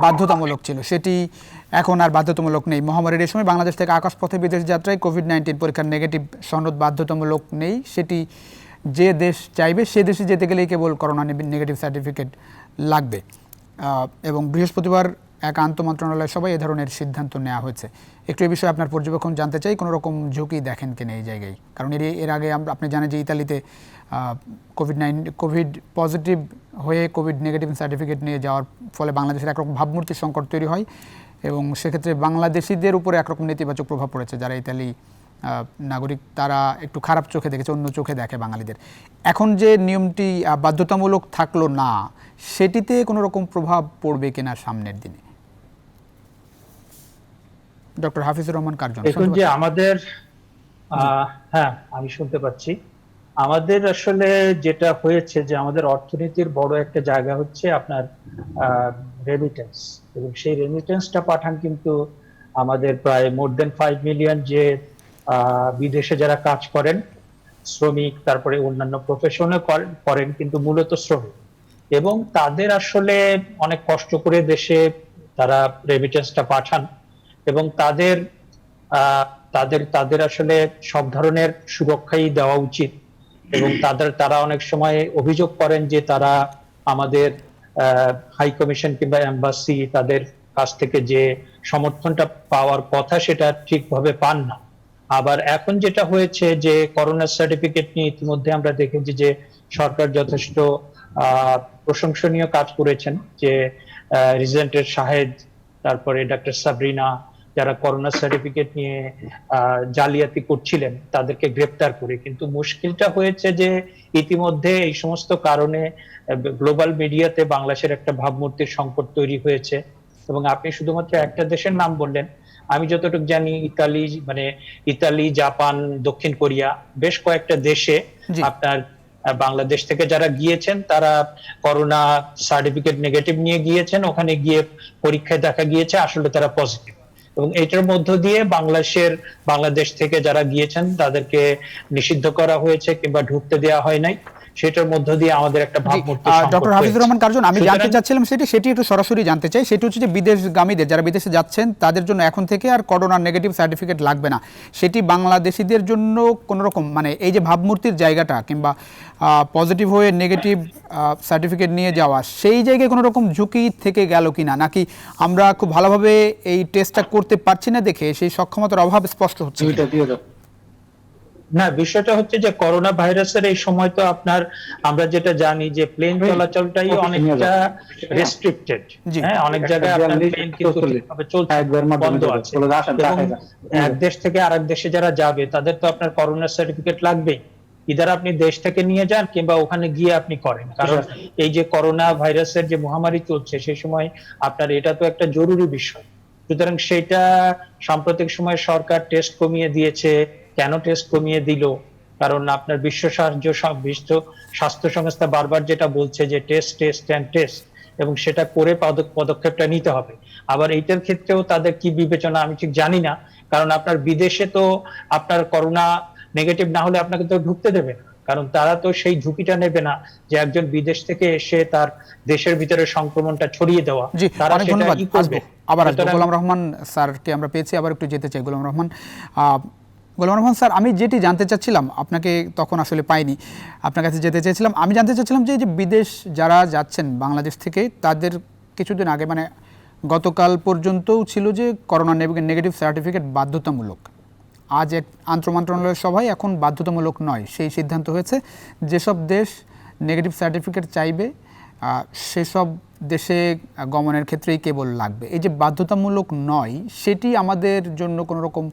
বাধ্যতামূলক ছিল, সেটি এখন আর বাধ্যতামূলক নেই। মহামারীর এই সময় বাংলাদেশ থেকে আকাশপথে বিদেশ যাত্রায় কোভিড-19 পরীক্ষার নেগেটিভ সনদ বাধ্যতামূলক নেই, সেটি যে দেশ চাইবে সে দেশে যেতে গেলেই কেবল করোনা নেগেটিভ সার্টিফিকেট লাগবে। এবং বৃহস্পতিবার এক আন্তঃমন্ত্রণালয় সবাই এ ধরনের সিদ্ধান্ত নেওয়া হয়েছে। একটু এই বিষয়ে আপনার পর্যবেক্ষণ জানতে চাই, কোনো রকম ঝুঁকি দেখেন কিনা এই জায়গায়? কারণ এর আগে আপনি জানেন যে ইতালিতে কোভিড পজিটিভ হয়ে কোভিড নেগেটিভ সার্টিফিকেট নিয়ে যাওয়ার ফলে বাংলাদেশের একরকম ভাবমূর্তির সংকট তৈরি হয় এবং সেক্ষেত্রে বাংলাদেশিদের উপরে একরকম নেতিবাচক প্রভাব পড়েছে। যারা ইতালি নাগরিক তারা একটু খারাপ চোখে দেখেছে, অন্য চোখে দেখে বাঙালিদের। এখন যে নিয়মটি বাধ্যতামূলক থাকলো না, সেটিতে কোনো রকম প্রভাব পড়বে কিনা সামনের দিনে? Doctor Hafizur Rahman Curzon. এখন যে আমাদের হ্যাঁ, আমি শুনতে পাচ্ছি। আমাদের আসলে যেটা হয়েছে যে আমাদের অর্থনীতির বড় একটা জায়গা হচ্ছে আপনার রেমিটেন্স, এবং সেই রেমিটেন্সটা পাঠান কিন্তু আমাদের প্রায় মোর দেন 5 মিলিয়ন যে বিদেশে যারা কাজ করেন, শ্রমিক, তারপরে অন্যান্য প্রফেশনে করেন, কিন্তু মূলত শ্রমিক, এবং তাদের আসলে অনেক কষ্ট করে দেশে তারা রেমিটেন্সটা পাঠান এবং তাদের তাদের আসলে সব ধরনের সুরক্ষাই দেওয়া উচিত। এবং তারা অনেক সময় অভিযোগ করেন যে তারা আমাদের হাই কমিশন কিংবা এম্বাসি তাদের কাছ থেকে যে সমর্থনটা পাওয়ার কথা সেটা ঠিকভাবে পান না। আবার এখন যেটা হয়েছে যে করোনা সার্টিফিকেট নিয়ে ইতিমধ্যে আমরা দেখেছি যে সরকার যথেষ্ট প্রশংসনীয় কাজ করেছেন, যে রিজেন্টের শাহেদ, তারপরে ডক্টর সাবরিনা, যারা করোনা সার্টিফিকেট নিয়ে জালিয়াতি করছিলেন তাদেরকে গ্রেপ্তার করে। কিন্তু মুশকিলটা হয়েছে যে ইতিমধ্যে এই সমস্ত কারণে গ্লোবাল মিডিয়াতে বাংলাদেশের একটা ভাবমূর্তির সংকট তৈরি হয়েছে। এবং আপনি শুধুমাত্র একটা দেশের নাম বললেন, আমি যতটুকু জানি ইতালি, জাপান, দক্ষিণ কোরিয়া, বেশ কয়েকটা দেশে আপনার বাংলাদেশ থেকে যারা গিয়েছেন তারা করোনা সার্টিফিকেট নেগেটিভ নিয়ে গিয়েছেন, ওখানে গিয়ে পরীক্ষায় দেখা গিয়েছে আসলে তারা পজিটিভ। এবং এটার মধ্য দিয়ে বাংলাদেশ থেকে যারা গিয়েছেন তাদেরকে নিষিদ্ধ করা হয়েছে কিংবা ঢুকতে দেওয়া হয় নাই, সেটার মধ্য দিয়ে আমাদের একটা ভাবমূর্তি সংকট হয়েছে। ডক্টর হাফিজুর রহমান কার্জন, আমি জানতে চাচ্ছিলাম সেটি একটু সরাসরি জানতে চাই, সেটি হচ্ছে যে বিদেশগামীদের যারা বিদেশে যাচ্ছেন তাদের জন্য এখন থেকে আর করোনা নেগেটিভ সার্টিফিকেট লাগবে না, সেটি বাংলাদেশিদের জন্য কোনো রকম মানে এই যে ভাবমূর্তির জায়গাটা কিংবা পজিটিভ হয়ে নেগেটিভ সার্টিফিকেট নিয়ে যাওয়া, সেই জায়গায় কোনো রকম ঝুঁকি থেকে গেল কিনা, নাকি আমরা খুব ভালোভাবে এই টেস্টটা করতে পারছি না দেখে সেই সক্ষমতার অভাব স্পষ্ট হচ্ছে? না, বিষয়টা হচ্ছে যে করোনা ভাইরাসের এই সময় তো আপনার আমরা যেটা জানি যে প্লেন চলাচলটাই অনেকটা রেস্ট্রিক্টেড। জি। হ্যাঁ, অনেক জায়গায় আপনার প্লেন কিন্তু ঠিকভাবে চলছে, বন্ধ আছে। এবং এক দেশ থেকে আরেক দেশে যারা যাবে তাদের তো আপনার করোনা সার্টিফিকেট লাগবেই। ইদার আপনি দেশ থেকে নিয়ে যান কিংবা ওখানে গিয়ে আপনি করেন, কারণ এই যে করোনা ভাইরাসের যে মহামারী চলছে সেই সময় আপনার এটা তো একটা জরুরি বিষয়। সুতরাং সেটা সাম্প্রতিক সময়ে সরকার টেস্ট কমিয়ে দিয়েছে। কেন টেস্ট কমিয়ে দিল? কারণ আপনার বিশ্ব স্বাস্থ্য সংস্থা বারবার যেটা বলছে যে টেস্ট টেস্ট অ্যান্ড টেস্ট, এবং সেটা করে পদক্ষেপটা নিতে হবে। আবার এইটার ক্ষেত্রেও তাদের কি বিবেচনা আমি ঠিক জানি না, কারণ আপনার বিদেশে তো আপনার করোনা নেগেটিভ না হলে আপনাকে তো ঢুকতে দেবে না, কারণ তারা তো সেই ঝুঁকিটা নেবে না যে একজন বিদেশ থেকে এসে তার দেশের ভিতরে সংক্রমণটা ছড়িয়ে দেওয়া। জি, তারা অনেক সেটা ধন্যবাদ। ই করবে। আবার আসবো। সুতরাং গোলাম রহমান স্যারকে আমরা পেয়েছি, আবার একটু যেতে চাই। গোলাম রহমান, গোলাম রহমান স্যার, আমি যেটি জানতে চাচ্ছিলাম, আপনাকে তখন আসলে পাইনি, আপনার কাছে যেতে চেয়েছিলাম। আমি জানতে চাচ্ছিলাম যে বিদেশ যারা যাচ্ছেন বাংলাদেশ থেকে, তাদের কিছুদিন আগে মানে গতকাল পর্যন্তও ছিল যে করোনা নেগেটিভ সার্টিফিকেট বাধ্যতামূলক। আজ এক আন্তঃমন্ত্রণালয়ের সভায় এখন বাধ্যতামূলক নয়, সেই সিদ্ধান্ত হয়েছে। যেসব দেশ নেগেটিভ সার্টিফিকেট চাইবে সেসব দেশে গমনের ক্ষেত্রেই কেবল লাগবে। এই যে বাধ্যতামূলক নয়, সেটি আমাদের জন্য কোনো রকম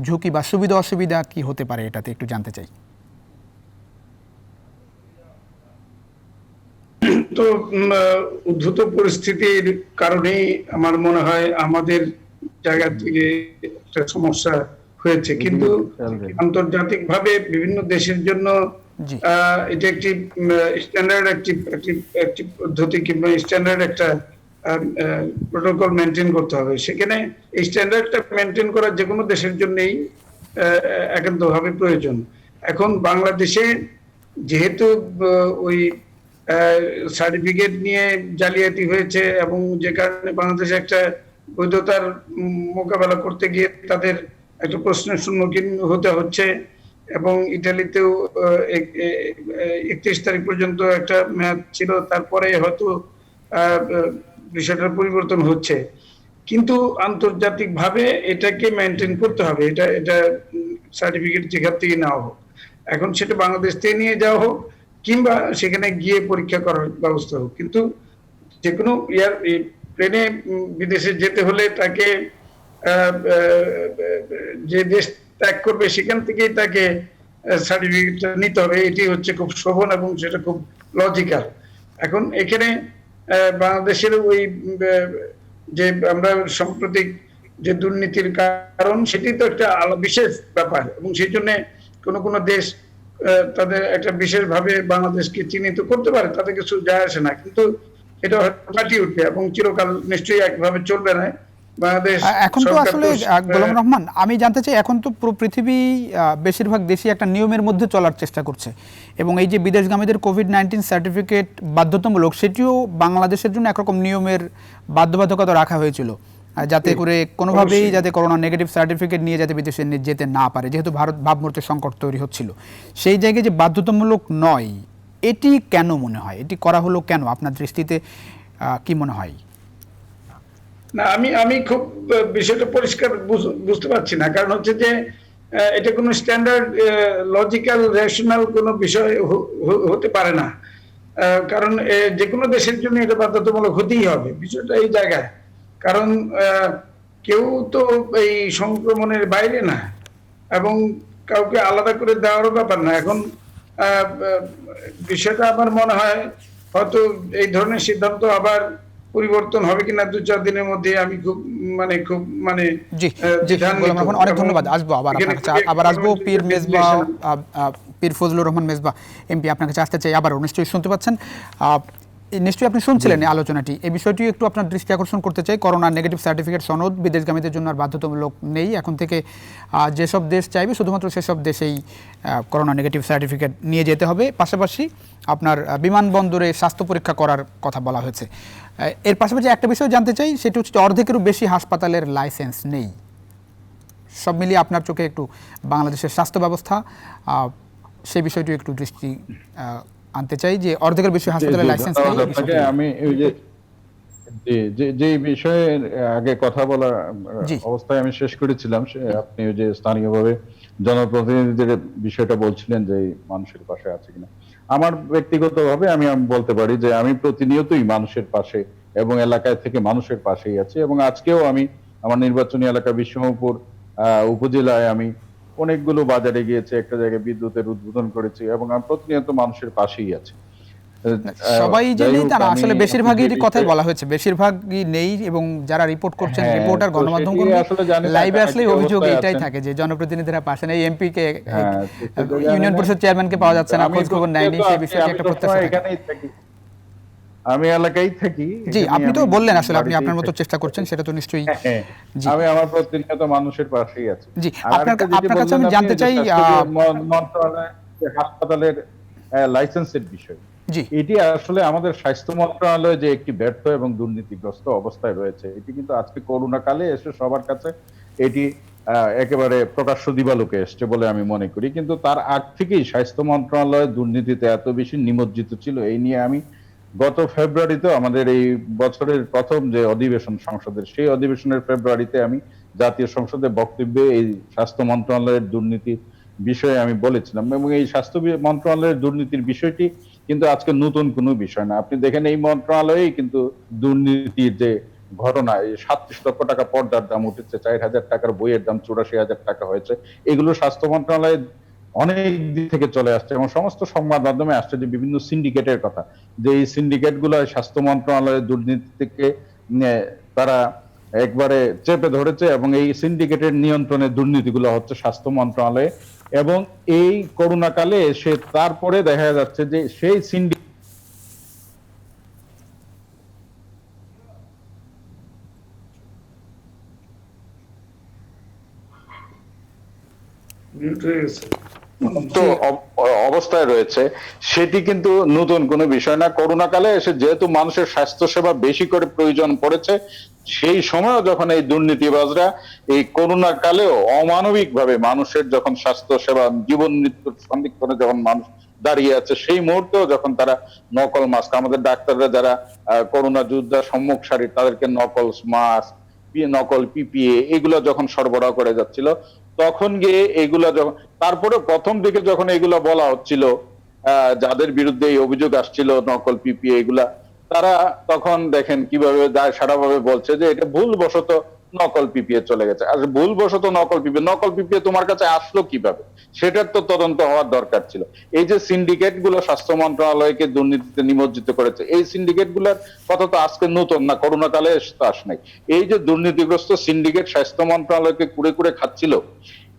ঝুঁকি বা সুবিধা অসুবিধা কি হতে পারে, এটাতে একটু জানতে চাই। তো উদ্ভূত পরিস্থিতির কারণেই আমার মনে হয় আমাদের জায়গা থেকে একটা সমস্যা হয়েছে, কিন্তু আন্তর্জাতিকভাবে বিভিন্ন দেশের জন্য জি। এটা একটি স্ট্যান্ডার্ড একটি পদ্ধতি কিংবা স্ট্যান্ডার্ড একটা প্রোটোকল মেনটেন করতে হবে। সেখানে এই স্ট্যান্ডার্ডটা মেনটেন করা যে কোনো দেশের জন্যই একান্তভাবে প্রয়োজন। এখন বাংলাদেশে যেহেতু ওই সার্টিফিকেট নিয়ে জালিয়াতি হয়েছে এবং যে কারণে বাংলাদেশে একটা বৈধতার মোকাবেলা করতে গিয়ে তাদের একটা প্রশ্নের সম্মুখীন হতে হচ্ছে, এবং ইটালিতেও 31 তারিখ পর্যন্ত একটা মেয়াদ ছিল, তারপরে হয়তো বিষয়টার পরিবর্তন হচ্ছে। কিন্তু আন্তর্জাতিকভাবে এটাকে মেনটেন করতে হবে। এটা সার্টিফিকেট যেখান থেকে নেওয়া হোক, এখন সেটা বাংলাদেশ থেকে নিয়ে যাওয়া হোক কিংবা সেখানে গিয়ে পরীক্ষা করার ব্যবস্থা হোক, কিন্তু যে কোনো প্লেনে বিদেশে যেতে হলে তাকে যে দেশ ত্যাগ করবে সেখান থেকেই তাকে সার্টিফিকেটটা নিতে হবে। এটি হচ্ছে খুব শোভন এবং সেটা খুব লজিক্যাল। এখন এখানে বাংলাদেশের ওই যে আমরা সাম্প্রতিক যে দুর্নীতির কারণ, সেটি তো একটা বিশেষ ব্যাপার, এবং সেই জন্য কোনো দেশ তাদের একটা বিশেষভাবে বাংলাদেশকে চিহ্নিত করতে পারে, তাদের কিছু যায় আসে না, কিন্তু এটা কাটিয়ে উঠবে এবং চিরকাল নিশ্চয়ই একভাবে চলবে না। বাংলাদেশ এখন তো আসলে গোলাম রহমান, আমি জানতে চাই, এখন তো পুরো পৃথিবী বেশিরভাগ দেশই একটা নিয়মের মধ্যে চলার চেষ্টা করছে, এবং এই যে বিদেশগামীদের কোভিড-19 সার্টিফিকেট বাধ্যতামূলক, সেটিও বাংলাদেশের জন্য একরকম নিয়মের বাধ্যবাধকতা রাখা হয়েছিল, যাতে করে কোনোভাবেই যাতে করোনা নেগেটিভ সার্টিফিকেট নিয়ে যাতে বিদেশে যেতে না পারে, যেহেতু ভারত ভাবমূর্তি সংকট তৈরি হচ্ছিল। সেই জায়গায় যে বাধ্যতামূলক নয়, এটি কেন মনে হয়, এটি করা হলো কেন, আপনার দৃষ্টিতে কি মনে হয়? না, আমি খুব বিষয়টা পরিষ্কার বুঝতে পারছি না, কারণ হচ্ছে যে এটা কোনো স্ট্যান্ডার্ড লজিক্যাল রেশনাল কোনো বিষয় হতে পারে না, কারণ যে কোনো দেশের জন্য এটা বাধ্যতামূলক হতেই হবে। বিষয়টা এই জায়গায়, কারণ কেউ তো এই সংক্রমণের বাইরে না, এবং কাউকে আলাদা করে দেওয়ারও ব্যাপার না। এখন বিষয়টা আমার মনে হয় হয়তো এই ধরনের সিদ্ধান্ত আবার পরিবর্তন হবে কিনা 2-4 দিনের মধ্যে। আমি খুব জি জি, অনেক ধন্যবাদ। আসবো আবার আপনার কাছে, আবার আসবো। পীর ফজলুর রহমান মেজবা এমপি, আপনার কাছে আসতে চাই আবারও। নিশ্চয়ই শুনতে পাচ্ছেন, নিশ্চয়ই আপনি শুনছিলেন এই আলোচনাটি। এই বিষয়টি একটু আপনার দৃষ্টি আকর্ষণ করতে চাই। করোনা নেগেটিভ সার্টিফিকেট সনদ বিদেশগামীদের জন্য আর বাধ্যতামূলক নেই। এখন থেকে যেসব দেশ চাইবে শুধুমাত্র সেসব দেশেই করোনা নেগেটিভ সার্টিফিকেট নিয়ে যেতে হবে। পাশাপাশি আপনার বিমানবন্দরে স্বাস্থ্য পরীক্ষা করার কথা বলা হয়েছে। এর পাশাপাশি একটা বিষয় জানতে চাই, সেটি হচ্ছে অর্ধেকেরও বেশি হাসপাতালের লাইসেন্স নেই। সব মিলিয়ে আপনার চোখে একটু বাংলাদেশের স্বাস্থ্য ব্যবস্থা, সেই বিষয়টি একটু দৃষ্টি আনতে চাই, যে অর্ধেকের বেশি হাসপাতালের লাইসেন্স নেই। আমি যে বিষয়ে আগে কথা বলার অবস্থায় আমি শেষ করেছিলাম, আপনি যে স্থানীয়ভাবে জনপ্রতিনিধিদের বিষয়টা বলছিলেন যে মানুষের পাশে আছে কিনা। আমার ব্যক্তিগতভাবে আমি বলতে পারি যে আমি প্রতিনিয়তই মানুষের পাশে এবং এলাকায় থেকে মানুষের পাশেই আছি, এবং আজকেও আমি আমার নির্বাচনী এলাকা বিশ্বমপুর উপজেলায় আমি অনেকগুলো বাজারে গিয়েছি, একটা জায়গায় বিদ্যুতের উদ্বোধন করেছি, এবং আমি প্রতিনিয়ত মানুষের পাশেই আছি। সবাই যে যাই নেই হোক, তা না, আমি আসলে বেশিরভাগই যে কথাই বিষয়ে- বলা হয়েছে, বেশিরভাগই নেই, এবং যারা রিপোর্ট করছেন হ্যাঁ, রিপোর্টার তো গণমাধ্যম সেটি কর্মী আসলে জানি না লাইভে কারা আসলে কি অভিযোগ অবস্থায় এটাই আছেন। থাকে যে জনপ্রতিনিধিরা পাশে নেই, এমপি কে হ্যাঁ, তো সেটা জানি ইউনিয়ন না। পরিষদ চেয়ারম্যানকে পাওয়া যাচ্ছে না, আমি খোঁজ খবর নেয়নি, প্রত্যেক সেই বিষয়টি আমি একটা সবসময় প্রত্যাশা থাকে। এখানেই থাকি, আমি এলাকায় থাকি। জি, এখানেই আপনি তো আমি বললেন আসলে আপনি বাড়িতেই আপনার মতো থাকি। চেষ্টা করছেন, সেটা তো নিশ্চয়ই। হ্যাঁ, জি আমি আমার প্রতিনিয়ত মানুষের পাশেই আছি। জি, আর আপনার আরেকটা যেটি আপনার কাছে বললেন আমি আপনি, জানতে যে চাই স্বাস্থ্য মন্ত্রণালয় যে হাসপাতালের লাইসেন্সের বিষয়, জি এটি আসলে আমাদের স্বাস্থ্য মন্ত্রণালয় যে একটি ব্যর্থ এবং দুর্নীতিগ্রস্ত অবস্থায় রয়েছে, এটি কিন্তু আজকে করোনা কালে এসে সবার কাছে এটি একেবারে প্রকাশ্য দিবালোকে এসছে বলে আমি মনে করি। কিন্তু তার আগ থেকেই স্বাস্থ্য মন্ত্রণালয় দুর্নীতিতে এত বেশি নিমজ্জিত ছিল, এই নিয়ে আমি গত ফেব্রুয়ারিতে আমাদের এই বছরের প্রথম যে অধিবেশন সংসদের, সেই অধিবেশনের ফেব্রুয়ারিতে আমি জাতীয় সংসদে বক্তব্যে এই স্বাস্থ্য মন্ত্রণালয়ের দুর্নীতি বিষয়ে আমি বলেছিলাম, এবং এই স্বাস্থ্য মন্ত্রণালয়ের দুর্নীতির বিষয়টি কিন্তু আজকে নতুন কোনো বিষয় না। আপনি দেখেন এই মন্ত্রণালয়েই কিন্তু দুর্নীতির যে ঘটনা, এই 37 লক্ষ টাকা পর্দার দাম উঠেছে, 4,000 টাকার বইয়ের দাম 84,000 টাকা হয়েছে, এগুলো স্বাস্থ্য মন্ত্রণালয়ের অনেক দিক থেকে চলে আসছে, এবং সমস্ত সংবাদ মাধ্যমে আসছে যে বিভিন্ন সিন্ডিকেটের কথা, যে এই সিন্ডিকেট গুলো স্বাস্থ্য মন্ত্রণালয়ের দুর্নীতি থেকে তারা একবারে চেপে ধরেছে, এবং এই সিন্ডিকেটের নিয়ন্ত্রণে দুর্নীতিগুলো হচ্ছে স্বাস্থ্য মন্ত্রণালয়ে। এবং এই করোনা কালে এসে তারপরে দেখা যাচ্ছে যে সেই সিন্ডিকেট মিউট হয়ে গেছে। তো অবস্থায় রয়েছে, সেটি কিন্তু নতুন কোনো বিষয় না। করোনা কালে এসে যেহেতু মানুষের স্বাস্থ্য সেবা বেশি করে প্রয়োজন পড়েছে, সেই সময়ও যখন এই দুর্নীতিবাজরা এই করোনা কালেও অমানবিক ভাবে মানুষের যখন স্বাস্থ্য সেবা জীবন মৃত্যুর সন্ধিক্ষণে যখন মানুষ দাঁড়িয়ে আছে, সেই মুহূর্তেও যখন তারা নকল মাস্ক, আমাদের ডাক্তাররা যারা করোনা যোদ্ধা সম্মুখ সারির, তাদেরকে নকল মাস্ক, নকল পিপিএ এগুলো যখন সরবরাহ করে যাচ্ছিল, তখন গিয়ে এগুলা যখন, তারপরে প্রথম দিকে যখন এগুলা বলা হচ্ছিল, যাদের বিরুদ্ধে এই অভিযোগ আসছিল নকল পিপিএ এগুলা, তারা তখন দেখেন কিভাবে দায় সারাভাবে বলছে যে এটা ভুলবশত নকল পিপিএ চলে গেছে। আর ভুলবশত নকল পিপিএ তোমার কাছে আসলো কিভাবে, সেটার তো তদন্ত হওয়ার দরকার ছিল। এই যে সিন্ডিকেট গুলো স্বাস্থ্য মন্ত্রণালয়কে দুর্নীতিতে নিমজ্জিত করেছে, এই সিন্ডিকেট গুলোর কথা তো আজকে নতুন না, করোনা কালে তো আস নাই। এই যে দুর্নীতিগ্রস্ত সিন্ডিকেট স্বাস্থ্য মন্ত্রণালয়কে কুড়ে কুড়ে খাচ্ছিল,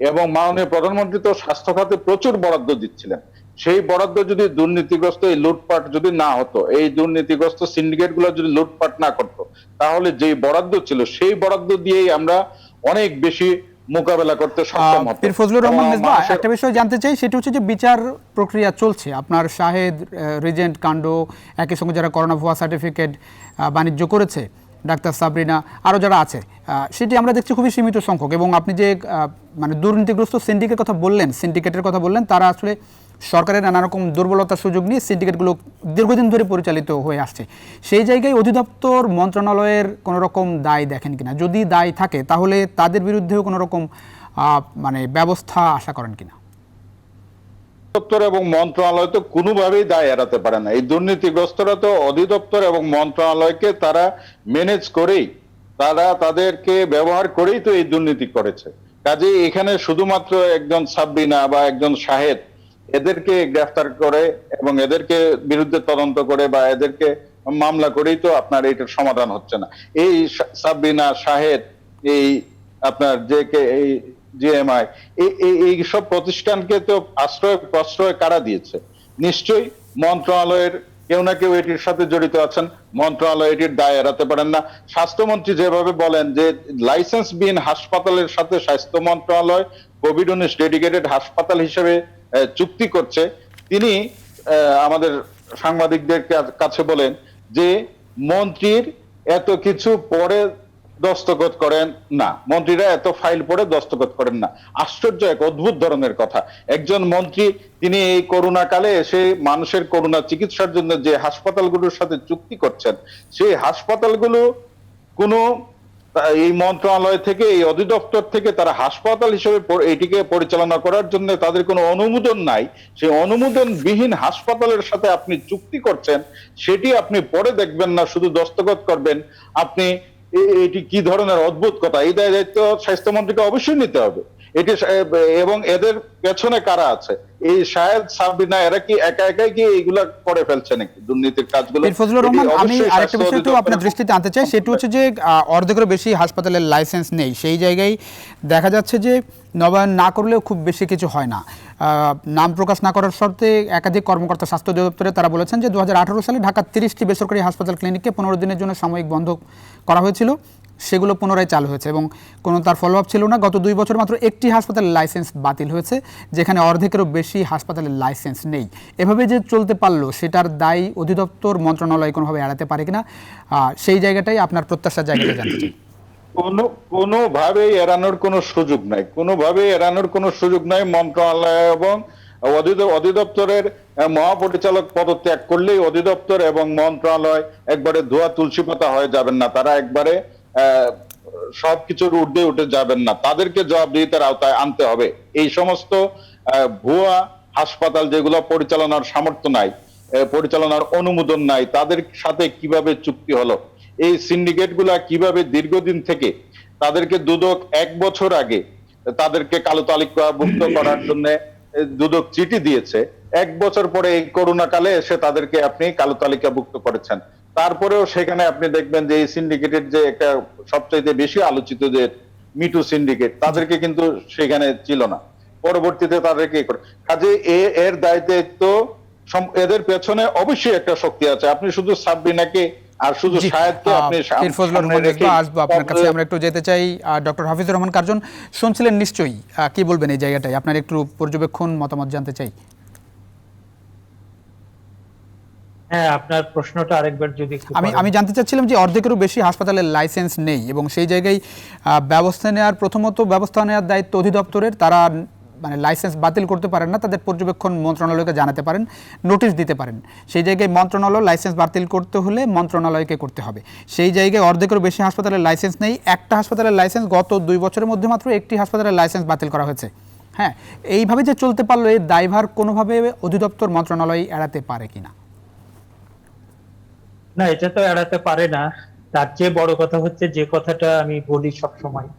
এবং মাননীয় প্রধানমন্ত্রী তো স্বাস্থ্য খাতে প্রচুর বরাদ্দ দিচ্ছিলেন, সেই বরাদ্দ যদি দুর্নীতিগ্রস্ত এই লুটপাট যদি না হতো, এই দুর্নীতিগ্রস্ত সিন্ডিকেট গুলো যদি লুটপাট না করতো, তাহলে যে বরাদ্দ ছিল সেই বরাদ্দ দিয়েই আমরা অনেক বেশি মোকাবেলা করতে সক্ষম হতো। পীর ফজলুর রহমান এবং মেজবা, মানুষের- একটা বিষয় জানতে চাই, সেটা হচ্ছে যে বিচার প্রক্রিয়া চলছে আপনার শাহেদ, রিজেন্ট কাণ্ড, একই সঙ্গে যারা করোনা ভুয়া সার্টিফিকেট বাণিজ্য করেছে, ডাক্তার সাবরিনা, আরও যারা আছে, সেটি আমরা দেখছি খুবই সীমিত সংখ্যক। এবং আপনি যে মানে দুর্নীতিগ্রস্ত সিন্ডিকেটের কথা বললেন, তারা আসলে সরকারের নানা রকম দুর্বলতার সুযোগ নিয়ে সিন্ডিকেটগুলো দীর্ঘদিন ধরে পরিচালিত হয়ে আসছে। সেই জায়গায় অধিদপ্তর মন্ত্রণালয়ের কোনো রকম দায় দেখেন কিনা? যদি দায় থাকে তাহলে তাদের বিরুদ্ধেও কোনো রকম মানে ব্যবস্থা আশা করেন কিনা? অধিদপ্তর এবং মন্ত্রণালয় তো কোনোভাবেই দায় এড়াতে পারে না। এই দুর্নীতিগ্রস্তরা তো অধিদপ্তর এবং মন্ত্রণালয়কে তারা ম্যানেজ করেই, তারা তাদেরকে ব্যবহার করেই তো এই দুর্নীতি করেছে। কাজে এখানে শুধুমাত্র একজন সাবরিনা বা একজন শাহেদ এদেরকে গ্রেফতার করে এবং এদেরকে বিরুদ্ধে তদন্ত করে বা এদেরকে মামলা করেই তো আপনার এইটার সমাধান হচ্ছে না। এই সাবরিনা, শাহেদ, এই আপনার যে কে, এই জিএমআই, এই সব প্রতিষ্ঠানকে তো আশ্রয় প্রশ্রয় কারা দিয়েছে? নিশ্চয়ই মন্ত্রণালয়ের কেউ না কেউ এটির সাথে জড়িত আছেন। মন্ত্রণালয় এটির দায় এড়াতে পারেন না। স্বাস্থ্যমন্ত্রী যেভাবে বলেন যে লাইসেন্সবিহীন হাসপাতালের সাথে স্বাস্থ্য মন্ত্রণালয় কোভিড-19 ডেডিকেটেড হাসপাতাল হিসেবে চুক্তি করছে, তিনি আমাদের সাংবাদিকদের কাছে বলেন যে মন্ত্রীর এত কিছু পরে দস্তখত করেন না, মন্ত্রীরা এত ফাইল পড়ে দস্তখত করেন না। আশ্চর্য এক অদ্ভুত ধরনের কথা। একজন মন্ত্রী, তিনি এই করোনা কালে এসে মানুষের করোনা চিকিৎসার জন্য যে হাসপাতালগুলোর সাথে চুক্তি করছেন, সেই হাসপাতালগুলো কোনো এই মন্ত্রণালয় থেকে, এই অধিদপ্তর থেকে তারা হাসপাতাল হিসেবে এটিকে পরিচালনা করার জন্য তাদের কোনো অনুমোদন নাই। সেই অনুমোদনবিহীন হাসপাতালের সাথে আপনি চুক্তি করছেন, সেটি আপনি পরে দেখবেন না, শুধু দস্তখত করবেন। আপনি এটি কি ধরনের অদ্ভুত কথা! এই দায়িত্ব স্বাস্থ্যমন্ত্রীকে অবশ্যই নিতে হবে। এটি এবং এদের পেছনে কারা আছে, এই শাহেদ সাবিনা, এরা কি একা একাই কি এইগুলা করে ফেলছে নাকি দুর্নীতির কাজগুলো? পীর ফজলুর রহমান, আমি আরেকটা বিষয় একটু আপনার দৃষ্টিতে আনতে চাই, সেটা হচ্ছে যে অর্ধেকেরও বেশি হাসপাতালের লাইসেন্স নেই। সেই জায়গায় দেখা যাচ্ছে যে নবায়ন না করলেও খুব বেশি কিছু হয় না। নাম প্রকাশ না করার শর্তে একাধিক কর্মকর্তা স্বাস্থ্য অধিদপ্তরে তারা বলেছেন যে 2018 সালে ঢাকার 30টি বেসরকারি হাসপাতাল ক্লিনিককে 15 দিনের জন্য সাময়িক বন্ধ করা হয়েছিল, সেগুলো পুনরায় চালু হয়েছে এবং কোনো তার ফলো আপ ছিল না। গত 2 বছর মাত্র একটি হাসপাতালের লাইসেন্স বাতিল হয়েছে, যেখানে অর্ধেকেরও বেশি হাসপাতালের লাইসেন্স নেই। এভাবে যে চলতে পারলো, সেটার দায় অধিদপ্তর, মন্ত্রণালয় কোনোভাবে এড়াতে পারে কিনা, সেই জায়গাটাই আপনার প্রত্যাশার জায়গাটা জানতে চাই। কোনোভাবেই এড়ানোর কোনো সুযোগ নাই, কোনোভাবেই এড়ানোর কোনো সুযোগ নাই। মন্ত্রণালয় এবং অধিদপ্তরের মহাপরিচালক পদত্যাগ করলেই অধিদপ্তর এবং মন্ত্রণালয় একবারে ধোয়া তুলসী পাতা হয়ে যাবেন না, তারা একবারে সবকিছুর ঊর্ধ্বে উঠে যাবেন না। তাদেরকে জবাবদিহিতার আওতায় আনতে হবে। এই সমস্ত ভুয়া হাসপাতাল যেগুলো পরিচালনার সামর্থ্য নাই, পরিচালনার অনুমোদন নাই, তাদের সাথে কিভাবে চুক্তি হলো, এই সিন্ডিকেট গুলা কিভাবে দীর্ঘদিন থেকে তাদেরকে দুদক 1 বছর আগে তাদেরকে কালো তালিকাভুক্ত করার জন্য দুদক চিঠি দিয়েছে, 1 বছর পরে এই করোনা কালে এসে তাদেরকে আপনি কালো তালিকাভুক্ত করেছেন। তারপরেও সেখানে আপনি দেখবেন যে এই সিন্ডিকেটের যে একটা সবচাইতে বেশি আলোচিত যে মিটু সিন্ডিকেট, তাদেরকে কিন্তু সেখানে ছিল না, পরবর্তীতে তাদেরকে কাজে এর দায়িত্ব এদের পেছনে অবশ্যই একটা শক্তি আছে। আপনি শুধু সাবরিনাকে আর শুধু শাহেদকে আপনি পীর ফজলুর রহমান রেজভা, আসবো আপনার কাছে। আমরা একটু যেতে চাই ডক্টর হাফিজুর রহমান কার্জন, শুনছিলেন নিশ্চয়ই, কি বলবেন এই জায়গাটায়? আপনার একটু পর্যবেক্ষণ, মতামত জানতে চাই। হ্যাঁ, আপনার প্রশ্নটা আরেকবার যদি একটু আমি জানতে চাচ্ছিলাম যে অর্ধেকেরও বেশি হাসপাতালের লাইসেন্স নেই এবং সেই জায়গায় প্রথমত ব্যবস্থা নেওয়ার দায়িত্ব অধিদপ্তরের। তারা মানে লাইসেন্স বাতিল করতে পারেন না, তাদের পর্যবেক্ষণ মন্ত্রণালয়কে জানাতে পারেন, নোটিশ দিতে পারেন। সেই জায়গায় মন্ত্রণালয় লাইসেন্স বাতিল করতে হলে মন্ত্রণালয়কে করতে হবে। সেই জায়গায় অর্ধেকেরও বেশি হাসপাতালের লাইসেন্স নেই। একটা হাসপাতালের লাইসেন্স গত 2 বছরের মধ্যে মাত্র একটি হাসপাতালের লাইসেন্স বাতিল করা হয়েছে। হ্যাঁ, এইভাবে যে চলতে পারলো, এই দায়ভার কোনোভাবে অধিদপ্তর, মন্ত্রণালয় এড়াতে পারে কিনা? না, এটা তো এড়াতে পারে না। তার চেয়ে বড় কথা হচ্ছে যে কথাটা আমি বলি সব সময়,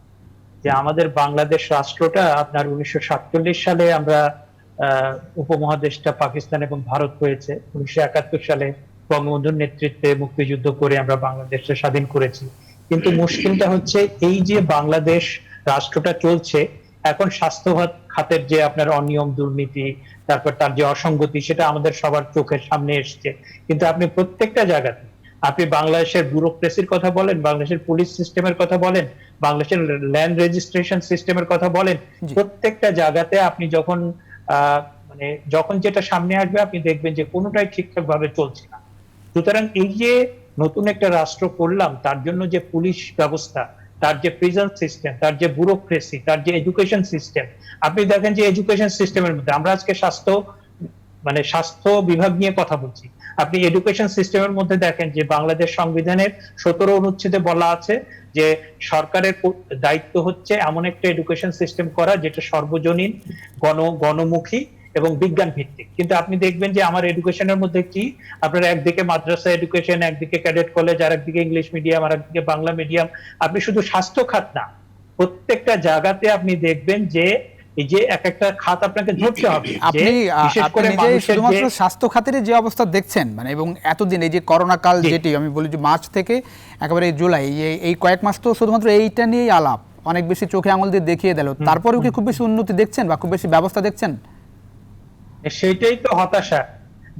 যে আমাদের বাংলাদেশ রাষ্ট্রটা আপনার 1947 সালে আমরা উপমহাদেশটা পাকিস্তান এবং ভারত হয়েছে। 1971 সালে বঙ্গবন্ধুর নেতৃত্বে মুক্তিযুদ্ধ করে আমরা বাংলাদেশকে স্বাধীন করেছি। কিন্তু মুশকিলটা হচ্ছে এই যে বাংলাদেশ রাষ্ট্রটা চলছে এখন, স্বাস্থ্য খাতের যে আপনার অনিয়ম, দুর্নীতি, তারপর তার যে অসঙ্গতি, সেটা আমাদের সবার চোখের সামনে এসছে। কিন্তু আপনি প্রত্যেকটা জায়গাতে, আপনি বাংলাদেশের ব্যুরোক্রেসির কথা বলেন, বাংলাদেশের পুলিশ সিস্টেমের কথা বলেন, বাংলাদেশের ল্যান্ড রেজিস্ট্রেশন সিস্টেমের কথা বলেন, প্রত্যেকটা জায়গাতে আপনি যখন যেটা সামনে আসবে আপনি দেখবেন যে কোনোটাই ঠিকঠাক ভাবে চলছে না। সুতরাং এই যে নতুন একটা রাষ্ট্র করলাম, তার জন্য যে পুলিশ ব্যবস্থা, তার যে প্রিজন সিস্টেম, তার যে ব্যুরোক্রেসি, তার যে এডুকেশন সিস্টেম, আপনি দেখেন যে এডুকেশন সিস্টেমের মধ্যে, আমরা আজকে স্বাস্থ্য বিভাগ নিয়ে কথা বলছি, আপনি এডুকেশন সিস্টেমের মধ্যে দেখেন যে বাংলাদেশ সংবিধানের 17 অনুচ্ছেদে বলা আছে যে সরকারের দায়িত্ব হচ্ছে এমন একটা এডুকেশন সিস্টেম করা যেটা সর্বজনীন, গণমুখী এবং বিজ্ঞান ভিত্তিক। কিন্তু আপনি দেখবেন যে আমার এডুকেশনের মধ্যে কি, আপনার একদিকে মাদ্রাসা এডুকেশন, একদিকে ক্যাডেট কলেজ, আর একদিকে ইংলিশ মিডিয়াম, আর একদিকে বাংলা মিডিয়াম। আপনি শুধু স্বাস্থ্য খাত না, প্রত্যেকটা জায়গাতে আপনি দেখবেন যে এই যে এক একটা খাত আপনাকে ধরতে হবে। আপনি শুধুমাত্র স্বাস্থ্য খাতের যে অবস্থা দেখছেন, মানে এবং এতদিন এই যে করোনা কাল, যেটি আমি বলি যে মার্চ থেকে একেবারে জুলাই, এই কয়েক মাস তো শুধুমাত্র এইটা নিয়েই আলাপ, অনেক বেশি চোখে আঙুল দিয়ে দেখিয়ে দিল। তারপরেও কি খুব বেশি উন্নতি দেখছেন বা খুব বেশি ব্যবস্থা দেখছেন? সেটাই তো হতাশা,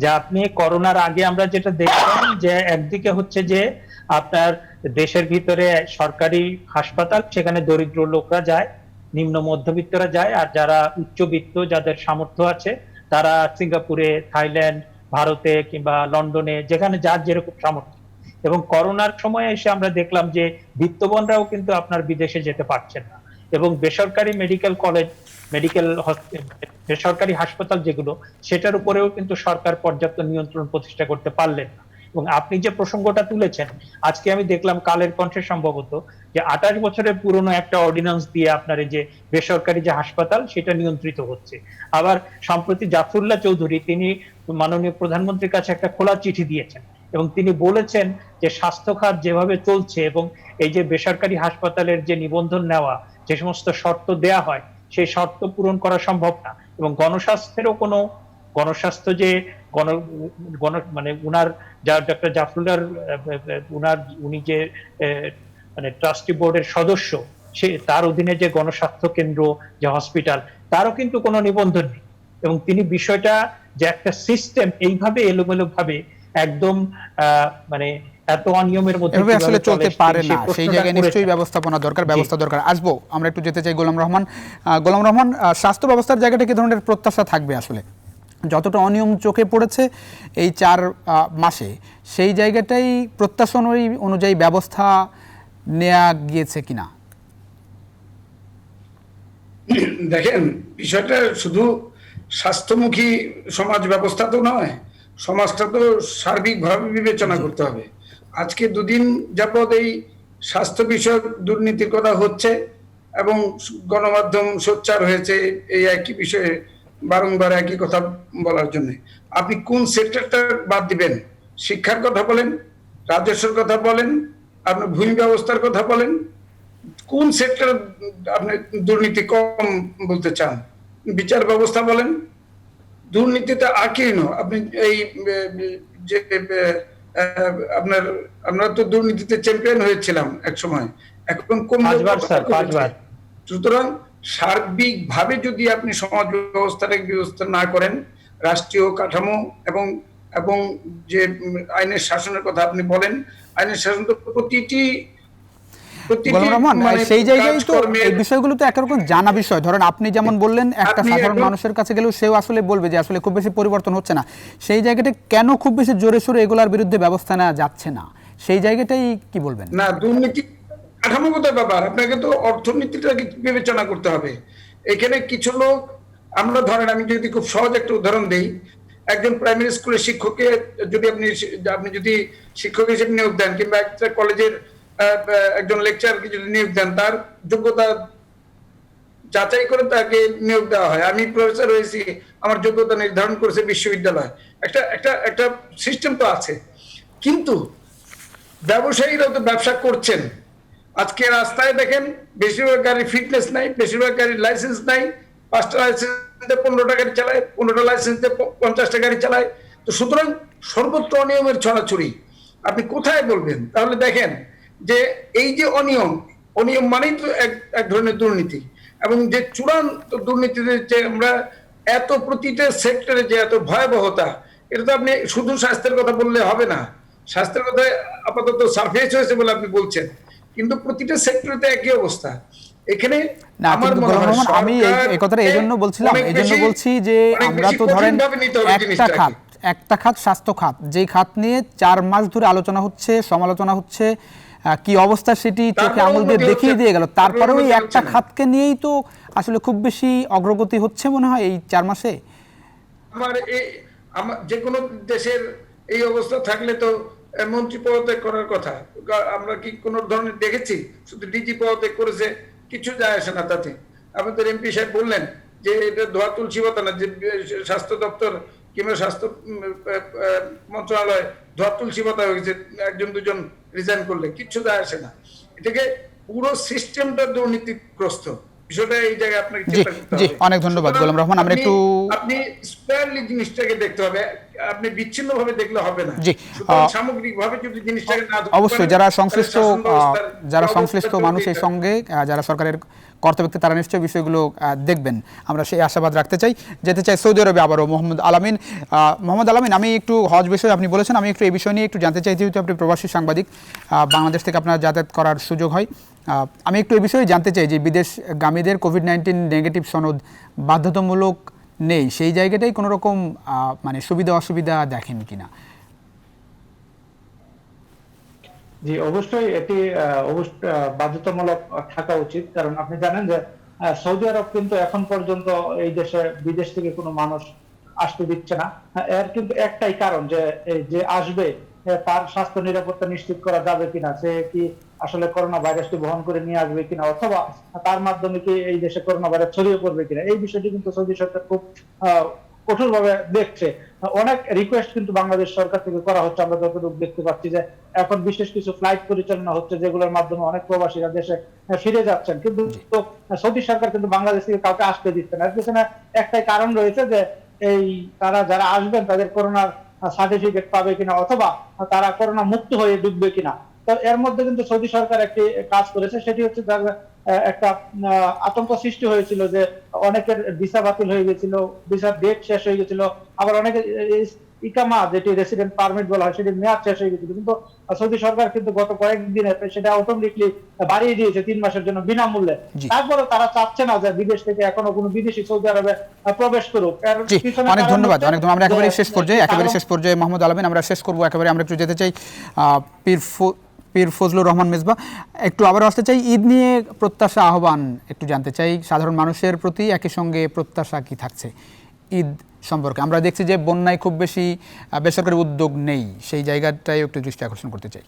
যে আপনি করোনার আগে আমরা যেটা দেখতাম যে একদিকে হচ্ছে যে আপনার দেশের ভিতরে সরকারি হাসপাতাল, সেখানে দরিদ্র লোকরা যায়, নিম্ন মধ্যবিত্তরা যায়, আর যারা উচ্চবিত্ত, যাদের সামর্থ্য আছে, তারা সিঙ্গাপুরে, থাইল্যান্ড, ভারতে কিংবা লন্ডনে, যেখানে যার যেরকম সামর্থ্য। এবং করোনার সময় এসে আমরা দেখলাম যে বিত্তবানরাও কিন্তু আপনার বিদেশে যেতে পারছেন না, এবং বেসরকারি মেডিকেল কলেজ, বেসরকারি হাসপাতাল যেগুলো, সেটার উপরেও কিন্তু সরকার পর্যাপ্ত নিয়ন্ত্রণ প্রতিষ্ঠা করতে পারলেন না। এবং আপনি যে প্রসঙ্গটা তুলেছেন, আজকে আমি দেখলাম কালের কণ্ঠে সম্ভবত যে 28 বছরের পুরনো একটা অর্ডিন্যান্স দিয়ে আপনার এই যে বেসরকারি যে হাসপাতাল সেটা নিয়ন্ত্রিত হচ্ছে। আবার সম্প্রতি জাফরুল্লাহ চৌধুরী তিনি মাননীয় প্রধানমন্ত্রীর কাছে একটা খোলা চিঠি দিয়েছেন এবং তিনি বলেছেন যে স্বাস্থ্য খাত যেভাবে চলছে এবং এই যে বেসরকারি হাসপাতালের যে নিবন্ধন নেওয়া, যে সমস্ত শর্ত দেয়া হয় সেই শর্ত পূরণ করা সম্ভব না এবং গণস্বাস্থ্যেরও কোনো গণস্বাস্থ্য যে গণ গণ মানে উনার যা ডক্টর জাফরুল্লাহর উনি যে মানে ট্রাস্টি বোর্ডের সদস্য, সে তার অধীনে যে গণস্বাস্থ্য কেন্দ্র যে হসপিটাল তারও কিন্তু কোনো নিবন্ধন নেই এবং তিনি বিষয়টা যে একটা সিস্টেম এইভাবে এলোমেলো ভাবে একদম মানে এত অনিয়মের মধ্যে এভাবে আসলে চলতে পারে না, সেই সেই জায়গায় নিশ্চয়ই ব্যবস্থাপনা দরকার, ব্যবস্থা দরকার। আসবো আমরা একটু যেতে চাই গোলাম রহমান। গোলাম রহমান, স্বাস্থ্য ব্যবস্থার জায়গাটা কি ধরনের প্রত্যাশা থাকবে আসলে যতটা অনিয়ম চোখে পড়েছে এই 4 মাসে, সেই জায়গাটাই প্রত্যাশা অনুযায়ী ব্যবস্থা নেওয়া গিয়েছে কিনা? দেখেন, বিষয়টা শুধু স্বাস্থ্যমুখী সমাজ ব্যবস্থা তো নয়, সমাজটা তো সার্বিকভাবে বিবেচনা করতে হবে। আজকে দুদিন যাবৎ এই স্বাস্থ্য বিষয়ক দুর্নীতির কথা হচ্ছে এবং গণমাধ্যম সোচ্চার হয়েছে এই একই বিষয়ে বারংবার একই কথা বলার জন্য। আপনি কোন সেক্টরটা বাদ দিবেন? শিক্ষার কথা বলেন, রাজস্বের কথা বলেন, আপনি ভূমি ব্যবস্থার কথা বলেন, কোন সেক্টর আপনি দুর্নীতি কম বলতে চান? বিচার ব্যবস্থা বলেন, দুর্নীতিতে আকীর্ণ। আপনি এই যে আপনার আমরা তো দুর্নীতিতে চ্যাম্পিয়ন হয়েছিলাম এক সময়, এখন কম। সুতরাং সার্বিকভাবে যদি আপনি সমাজ ব্যবস্থাটাকে ব্যবস্থা না করেন, রাষ্ট্রীয় কাঠামো এবং এবং যে আইনের শাসনের কথা আপনি বলেন, আইনের শাসন তো প্রতিটি সেই জায়গায় তো এই বিষয়গুলো তো একরকম জানা বিষয়। ধরেন আপনি যেমন বললেন, একটা সাধারণ মানুষের কাছে গেলেও সেও আসলে বলবে যে আসলে খুব বেশি পরিবর্তন হচ্ছে না। সেই জায়গাটা কেন খুব বেশি জোরে সোরে এগুলোর বিরুদ্ধে ব্যবস্থা নেওয়া যাচ্ছে না, সেই জায়গাটাই কি বলবেন? না, দুর্নীতি কাঠামোগত ব্যাপার, আপনাকে তো অর্থনীতিটাকে বিবেচনা করতে হবে। এখানে কিছু লোক, আমরা ধরেন, আমি যদি খুব সহজ একটা উদাহরণ দেই, একজন প্রাইমারি স্কুলের শিক্ষককে যদি আপনি যদি শিক্ষক হিসেবে নিয়োগ দেন কিংবা একটা কলেজের একজন লেকচারকে যদি নিয়োগ দেন, তার যোগ্যতা যাচাই করে তাকে নিয়োগ দেওয়া হয়। আমি প্রফেসর হয়েছি, আমার যোগ্যতা নির্ধারণ করেছে বিশ্ববিদ্যালয়, একটা একটা একটা সিস্টেম তো আছে। কিন্তু ব্যবসায়ীরা তো ব্যবসা করছেন। আজকে রাস্তায় দেখেন বেশিরভাগ গাড়ির ফিটনেস নাই, বেশিরভাগ গাড়ির লাইসেন্স নাই। 5টা লাইসেন্সে 15টা গাড়ি চালায়, 15টা লাইসেন্সে 50টা গাড়ি চালায়। তো সুতরাং সর্বত্র অনিয়মের ছড়াছড়ি, আপনি কোথায় বলবেন? তাহলে দেখেন যে এই যে অনিয়ম মানেই তো এক ধরনের দুর্নীতি, এবং যে চূড়ান্ত দুর্নীতিতে যে আমরা এত প্রতিটা সেক্টরে যে এত ভয়াবহতা, এটা তো আপনি শুধু স্বাস্থ্যের কথা বললে হবে না। স্বাস্থ্যের কথা আপাতত সারফেস হয়েছে বলে আপনি বলছেন, কিন্তু প্রতিটা সেক্টরে তো একই অবস্থা। এখানে আমার মনে হয় আমি এই কথাটা এইজন্য বলছিলাম, এইজন্য বলছি যে আমরা তো ধরেন একটা খাত স্বাস্থ্য খাত, যেই খাত নিয়ে 4 মাস ধরে আলোচনা হচ্ছে, সমালোচনা হচ্ছে, কি অবস্থা সেটি চোখে আঙুল দিয়ে দেখিয়ে দিয়ে গেল। তারপরেও এই একটা খাতকে নিয়েই তো আসলে খুব বেশি অগ্রগতি হচ্ছে মনে হয় এই 4 মাসে। আমার যে কোনো দেশের এই অবস্থা থাকলে তো মন্ত্রী পদত্যাগ করার কথা। আমরা কি কোন ধরনের দেখেছি? শুধু ডিজি পদত্যাগ করেছে, কিছু যায় আসে না তাতে। আমাদের এমপি সাহেব বললেন যে এটা ধোয়া তুলসী পাতা না, যে স্বাস্থ্য দপ্তর কিংবা স্বাস্থ্য মন্ত্রণালয় ধোয়া তুলসী পাতা হয়ে গেছে, 1-2 জন রিজাইন করলে কিচ্ছু যায় আসে না। এটাকে পুরো সিস্টেমটা দুর্নীতিগ্রস্ত। বিষয়টা এই জায়গায় আপনাকে চিন্তা করতে হবে। অনেক ধন্যবাদ গোলাম রহমান। আমরা একটু আপনি স্কয়ারলি জিনিসটাকে দেখতে হবে, আপনি বিচ্ছিন্নভাবে দেখলে হবে না। সামগ্রিকভাবে যদি জিনিসটাকে না, অবশ্যই যারা সংশ্লিষ্ট মানুষ এই সঙ্গে, যারা সরকারের কর্তব্যে, তারা নিশ্চয়ই বিষয়গুলো দেখবেন, আমরা সেই আশাবাদ রাখতে চাই। যেতে চাই সৌদি আরবে আবারও মোহাম্মদ আলামিন। মোহাম্মদ আলামিন, আমি একটু হজ বিষয়ে আপনি বলেছেন, আমি একটু এই বিষয় নিয়ে একটু জানতে চাই, যেহেতু আপনি প্রবাসী সাংবাদিক, বাংলাদেশ থেকে আপনার যাতায়াত করার সুযোগ হয়। আমি একটু এই বিষয়ে জানতে চাই যে বিদেশগামীদের কোভিড-19 নেগেটিভ সনদ বাধ্যতামূলক নেই, সেই জায়গাটাই কোনো রকম মানে সুবিধা অসুবিধা দেখেন কিনা? জি, অবশ্যই এটি বাধ্যতামূলক থাকা উচিত। কারণ আপনি জানেন যে সৌদি আরব কিন্তু এখন পর্যন্ত এই দেশে বিদেশ থেকে কোনো মানুষ আসতে দিচ্ছে না। এর কিন্তু একটাই কারণ, যে আসবে তার স্বাস্থ্য নিরাপত্তা নিশ্চিত করা যাবে কিনা, সে কি আসলে করোনা ভাইরাসটি বহন করে নিয়ে আসবে কিনা, অথবা তার মাধ্যমে কি এই দেশে করোনা ভাইরাস ছড়িয়ে পড়বে কিনা, এই বিষয়টি কিন্তু সৌদি সরকার খুব কঠোরভাবে দেখছে। অনেক রিকোয়েস্ট কিন্তু বাংলাদেশ সরকার থেকে করা হচ্ছে, আমরা যতটুকু দেখতে পাচ্ছি যে এখন বিশেষ কিছু ফ্লাইট পরিচালনা হচ্ছে যেগুলোর মাধ্যমে অনেক প্রবাসীরা দেশে ফিরে যাচ্ছেন, কিন্তু সৌদি সরকার কিন্তু বাংলাদেশ থেকে কাউকে আসতে দিচ্ছে না। এর পিছনে একটাই কারণ রয়েছে যে এই তারা যারা আসবেন তাদের করোনার সার্টিফিকেট পাবে কিনা, অথবা তারা করোনা মুক্ত হয়ে ডুববে কিনা। তো এর মধ্যে কিন্তু সৌদি সরকার একটি কাজ করেছে, সেটি হচ্ছে একটা আতঙ্ক সৃষ্টি হয়েছিল যে অনেকের ভিসা বাতিল হয়ে গেছিল, ভিসার ডেট শেষ হয়ে গেছিল, আবার অনেকের ইকামা যেটি রেসিডেন্ট পারমিট বলা হয় সেটির মেয়াদ শেষ হয়ে গেছিল, কিন্তু সৌদি সরকার কিন্তু গত কয়েকদিনে সেটা অটোমেটিকলি বাড়িয়ে দিয়েছে 3 মাসের জন্য বিনামূল্যে। তারপরে তারা চাচ্ছে না যে বিদেশ থেকে এখনো কোনো বিদেশি সৌদি আরবে প্রবেশ করুক। অনেক ধন্যবাদ, অনেক ধন্যবাদ। আমরা একেবারে শেষ পর্যায়ে মোহাম্মদ আলামিন আমরা শেষ করবো একেবারে। আমরা একটু যেতে চাই পীর ফজলুর রহমান মেজবা, একটু আবার আসতে চাই ঈদ নিয়ে প্রত্যাশা আহ্বান একটু জানতে চাই সাধারণ মানুষের প্রতি, একই সঙ্গে প্রত্যাশা কি থাকছে ঈদ সম্পর্কে? আমরা দেখছি যে বন্যায় খুব বেশি বেসরকারি উদ্যোগ নেই, সেই জায়গাটাই একটু দৃষ্টি আকর্ষণ করতে চাই।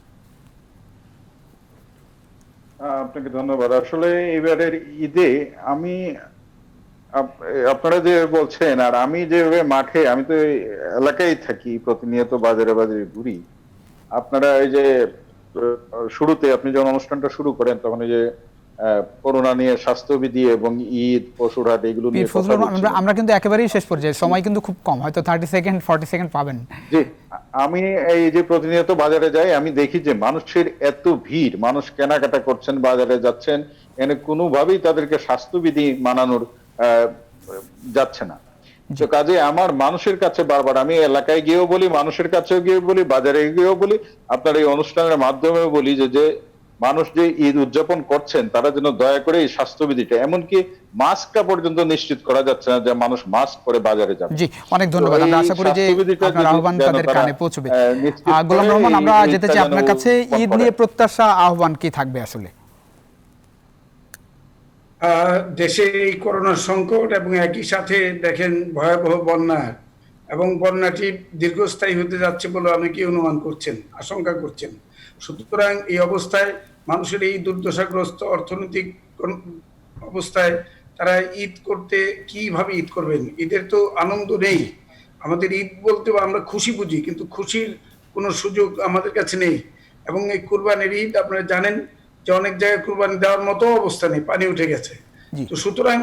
আপনাকে ধন্যবাদ। আসলে এবারের ঈদে আমি আপনারা যে বলছেন আর আমি যেভাবে মাঠে, আমি তো এলাকায় থাকি, প্রতিনিয়ত বাজারে বাজারে ঘুরি। আপনারা এই যে শুরুতে আপনি যখন অনুষ্ঠানটা শুরু করেন তখন এই যে করোনা নিয়ে স্বাস্থ্যবিধি এবং ঈদ পশুরহাট এগুলো নিয়ে আমরা কিন্তু একেবারেই শেষ পর্যায়ে, সময় কিন্তু খুব কম, হয়তো 30 সেকেন্ড 40 সেকেন্ড পাবেন। জি, আমি এই যে প্রতিনিয়ত বাজারে যাই, আমি দেখি যে মানুষের এত ভিড়, মানুষ কেনাকাটা করছেন, বাজারে যাচ্ছেন, এখানে কোনোভাবেই তাদেরকে স্বাস্থ্যবিধি মানানোর যাচ্ছে না। তো কাজে আমার মানুষের কাছে বারবার, আমি এলাকায় গিয়েও বলি, মানুষের কাছেও গিয়ে বলি, বাজারে গিয়েও বলি, আপনার এই অনুষ্ঠানের মাধ্যমেও বলি যে মানুষ যে ঈদ উদযাপন করছেন তারা যেন দয়া করে এই স্বাস্থ্যবিধিটা, এমনকি মাস্কটা পর্যন্ত নিশ্চিত করা যাচ্ছে না যে মানুষ মাস্ক পরে বাজারে যাবে। জি, অনেক ধন্যবাদ। আমরা আশা করি যে আপনার আহ্বান তাদের কানে পৌঁছবে। গোলাম রহমান, আমরা যেতে চাই আপনার কাছে, ঈদ নিয়ে প্রত্যাশা আহ্বান কি থাকবে আসলে? দেশে এই করোনার সংকট এবং একই সাথে দেখেন ভয়াবহ বন্যা, এবং বন্যাটি দীর্ঘস্থায়ী হতে যাচ্ছে বলে অনেকেই অনুমান করছেন, আশঙ্কা করছেন। সুতরাং এই অবস্থায় মানুষের এই দুর্দশাগ্রস্ত অর্থনৈতিক অবস্থায় তারা ঈদ করতে কিভাবে ঈদ করবেন? ঈদের তো আনন্দ নেই। আমাদের ঈদ বলতে আমরা খুশি বুঝি, কিন্তু খুশির কোনো সুযোগ আমাদের কাছে নেই। এবং এই কুরবানির ঈদ আপনারা জানেন যে অনেক জায়গায় কুরবানি দেওয়ার মতো অবস্থা নেই, পানি উঠে গেছে। তো সুতরাং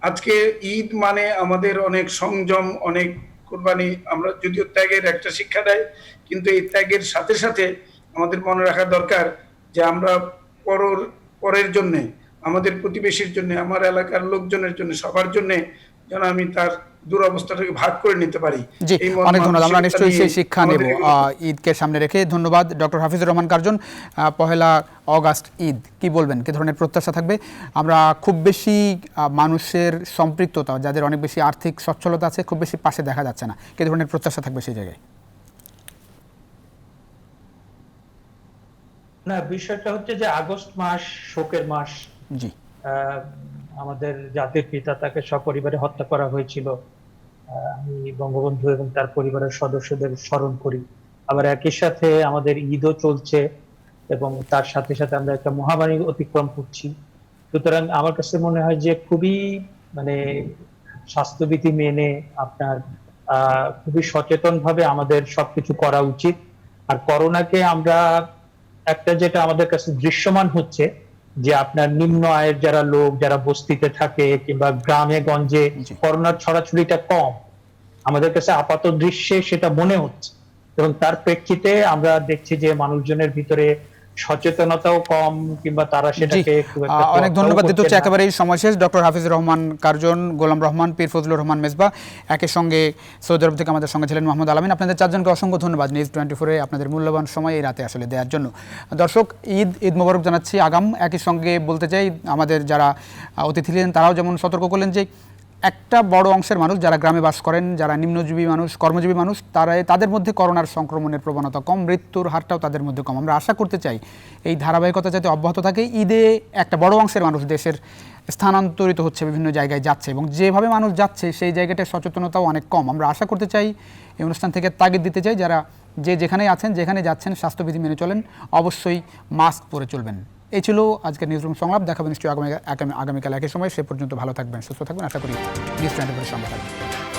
আজকে ঈদ মানে আমাদের অনেক সংযম, অনেক কুরবানি। আমরা যদিও ত্যাগের একটা শিক্ষা দেয়, কিন্তু এই ত্যাগের সাথে সাথে আমাদের মনে রাখা দরকার যে আমরা পরের জন্য, আমাদের প্রতিবেশীর জন্য, আমার এলাকার লোকজনের জন্য, সবার জন্য যেন আমি তার দুরবস্থাটাকে ভাগ করে নিতে পারি। জি, অনেক ধন্যবাদ। আমরা নিশ্চয়ই সেই শিক্ষা নেব ঈদকে সামনে রেখে। ধন্যবাদ doctor Hafizur Rahman Curzon. 1 August Eid, কি বলবেন, কি ধরনের প্রত্যাশা থাকবে? আমরা খুব বেশি মানুষের সম্পৃক্ততা, যাদের অনেক বেশি আর্থিক সচ্ছলতা আছে, খুব বেশি পাশে দেখা যাচ্ছে না, কি ধরনের প্রত্যাশা থাকবে সেই জায়গায়? না, বিষয়টা হচ্ছে যে আগস্ট মাস শোকের মাস। জি, আমাদের জাতির পিতা, তাকে সপরিবারে হত্যা করা হয়েছিল। আমি বঙ্গবন্ধু এবং তার পরিবারের সদস্যদের স্মরণ করি। আবার একই সাথে আমাদের ঈদও চলছে এবং তার সাথে সাথে আমরা একটা মহামারী অতিক্রম করছি। সুতরাং আমার কাছে মনে হয় যে খুবই স্বাস্থ্যবিধি মেনে আপনার খুবই সচেতন ভাবে আমাদের সবকিছু করা উচিত। আর করোনাকে আমরা একটা, যেটা আমাদের কাছে দৃশ্যমান হচ্ছে যে আপনার নিম্ন আয়ের যারা লোক, যারা বস্তিতে থাকে কিংবা গ্রামে গঞ্জে করোনার ছড়াছড়িটা কম, আমাদের কাছে আপাত দৃশ্যে সেটা মনে হচ্ছে। এবং তার প্রেক্ষিতে আমরা দেখছি যে মানুষজনের ভিতরে সচেতনতাও কম, কিংবা তারা সেটাকে অনেক ধন্যবাদ দিতে হচ্ছে। একেবারেই সময় শেষ। ডক্টর হাফিজুর রহমান কার্জন, গোলাম রহমান, পীর ফজলুর রহমান মেজবা, একই সঙ্গে সৌদি আরব থেকে আমাদের সঙ্গে ছিলেন মোহাম্মদ আলামিন। আপনাদের 4 জনকে অসংখ্য ধন্যবাদ নিউজ 24-এ আপনাদের মূল্যবান সময় এই রাতে আসলে দেওয়ার জন্য। দর্শক, ঈদ মোবারক জানাচ্ছি আগাম। একই সঙ্গে বলতে চাই, আমাদের যারা অতিথি ছিলেন তারাও যেমন সতর্ক করলেন যে একটা বড় অংশের মানুষ যারা গ্রামে বাস করেন, যারা নিম্নজীবী মানুষ, কর্মজীবী মানুষ, তাদের মধ্যে করোনার সংক্রমণের প্রবণতা কম, মৃত্যুর হারটাও তাদের মধ্যে কম। আমরা আশা করতে চাই এই ধারাবাহিকতা যাতে অব্যাহত থাকে। ঈদে একটা বড় অংশের মানুষ দেশের স্থানান্তরিত হচ্ছে, বিভিন্ন জায়গায় যাচ্ছে, এবং যেভাবে মানুষ যাচ্ছে সেই জায়গাটায় সচেতনতাও অনেক কম। আমরা আশা করতে চাই, এই অনুষ্ঠান থেকে তাগিদ দিতে চাই, যারা যে যেখানেই আছেন, যেখানে যাচ্ছেন, স্বাস্থ্যবিধি মেনে চলেন, অবশ্যই মাস্ক পরে চলবেন। এই ছিল আজকের নিউজরুম সংলাপ। দেখাবেন নিশ্চয়ই আগামীকাল একই সময়। সে পর্যন্ত ভালো থাকবেন, সুস্থ থাকবেন। আশা করি নিউজ 24 সঙ্গে থাকবেন।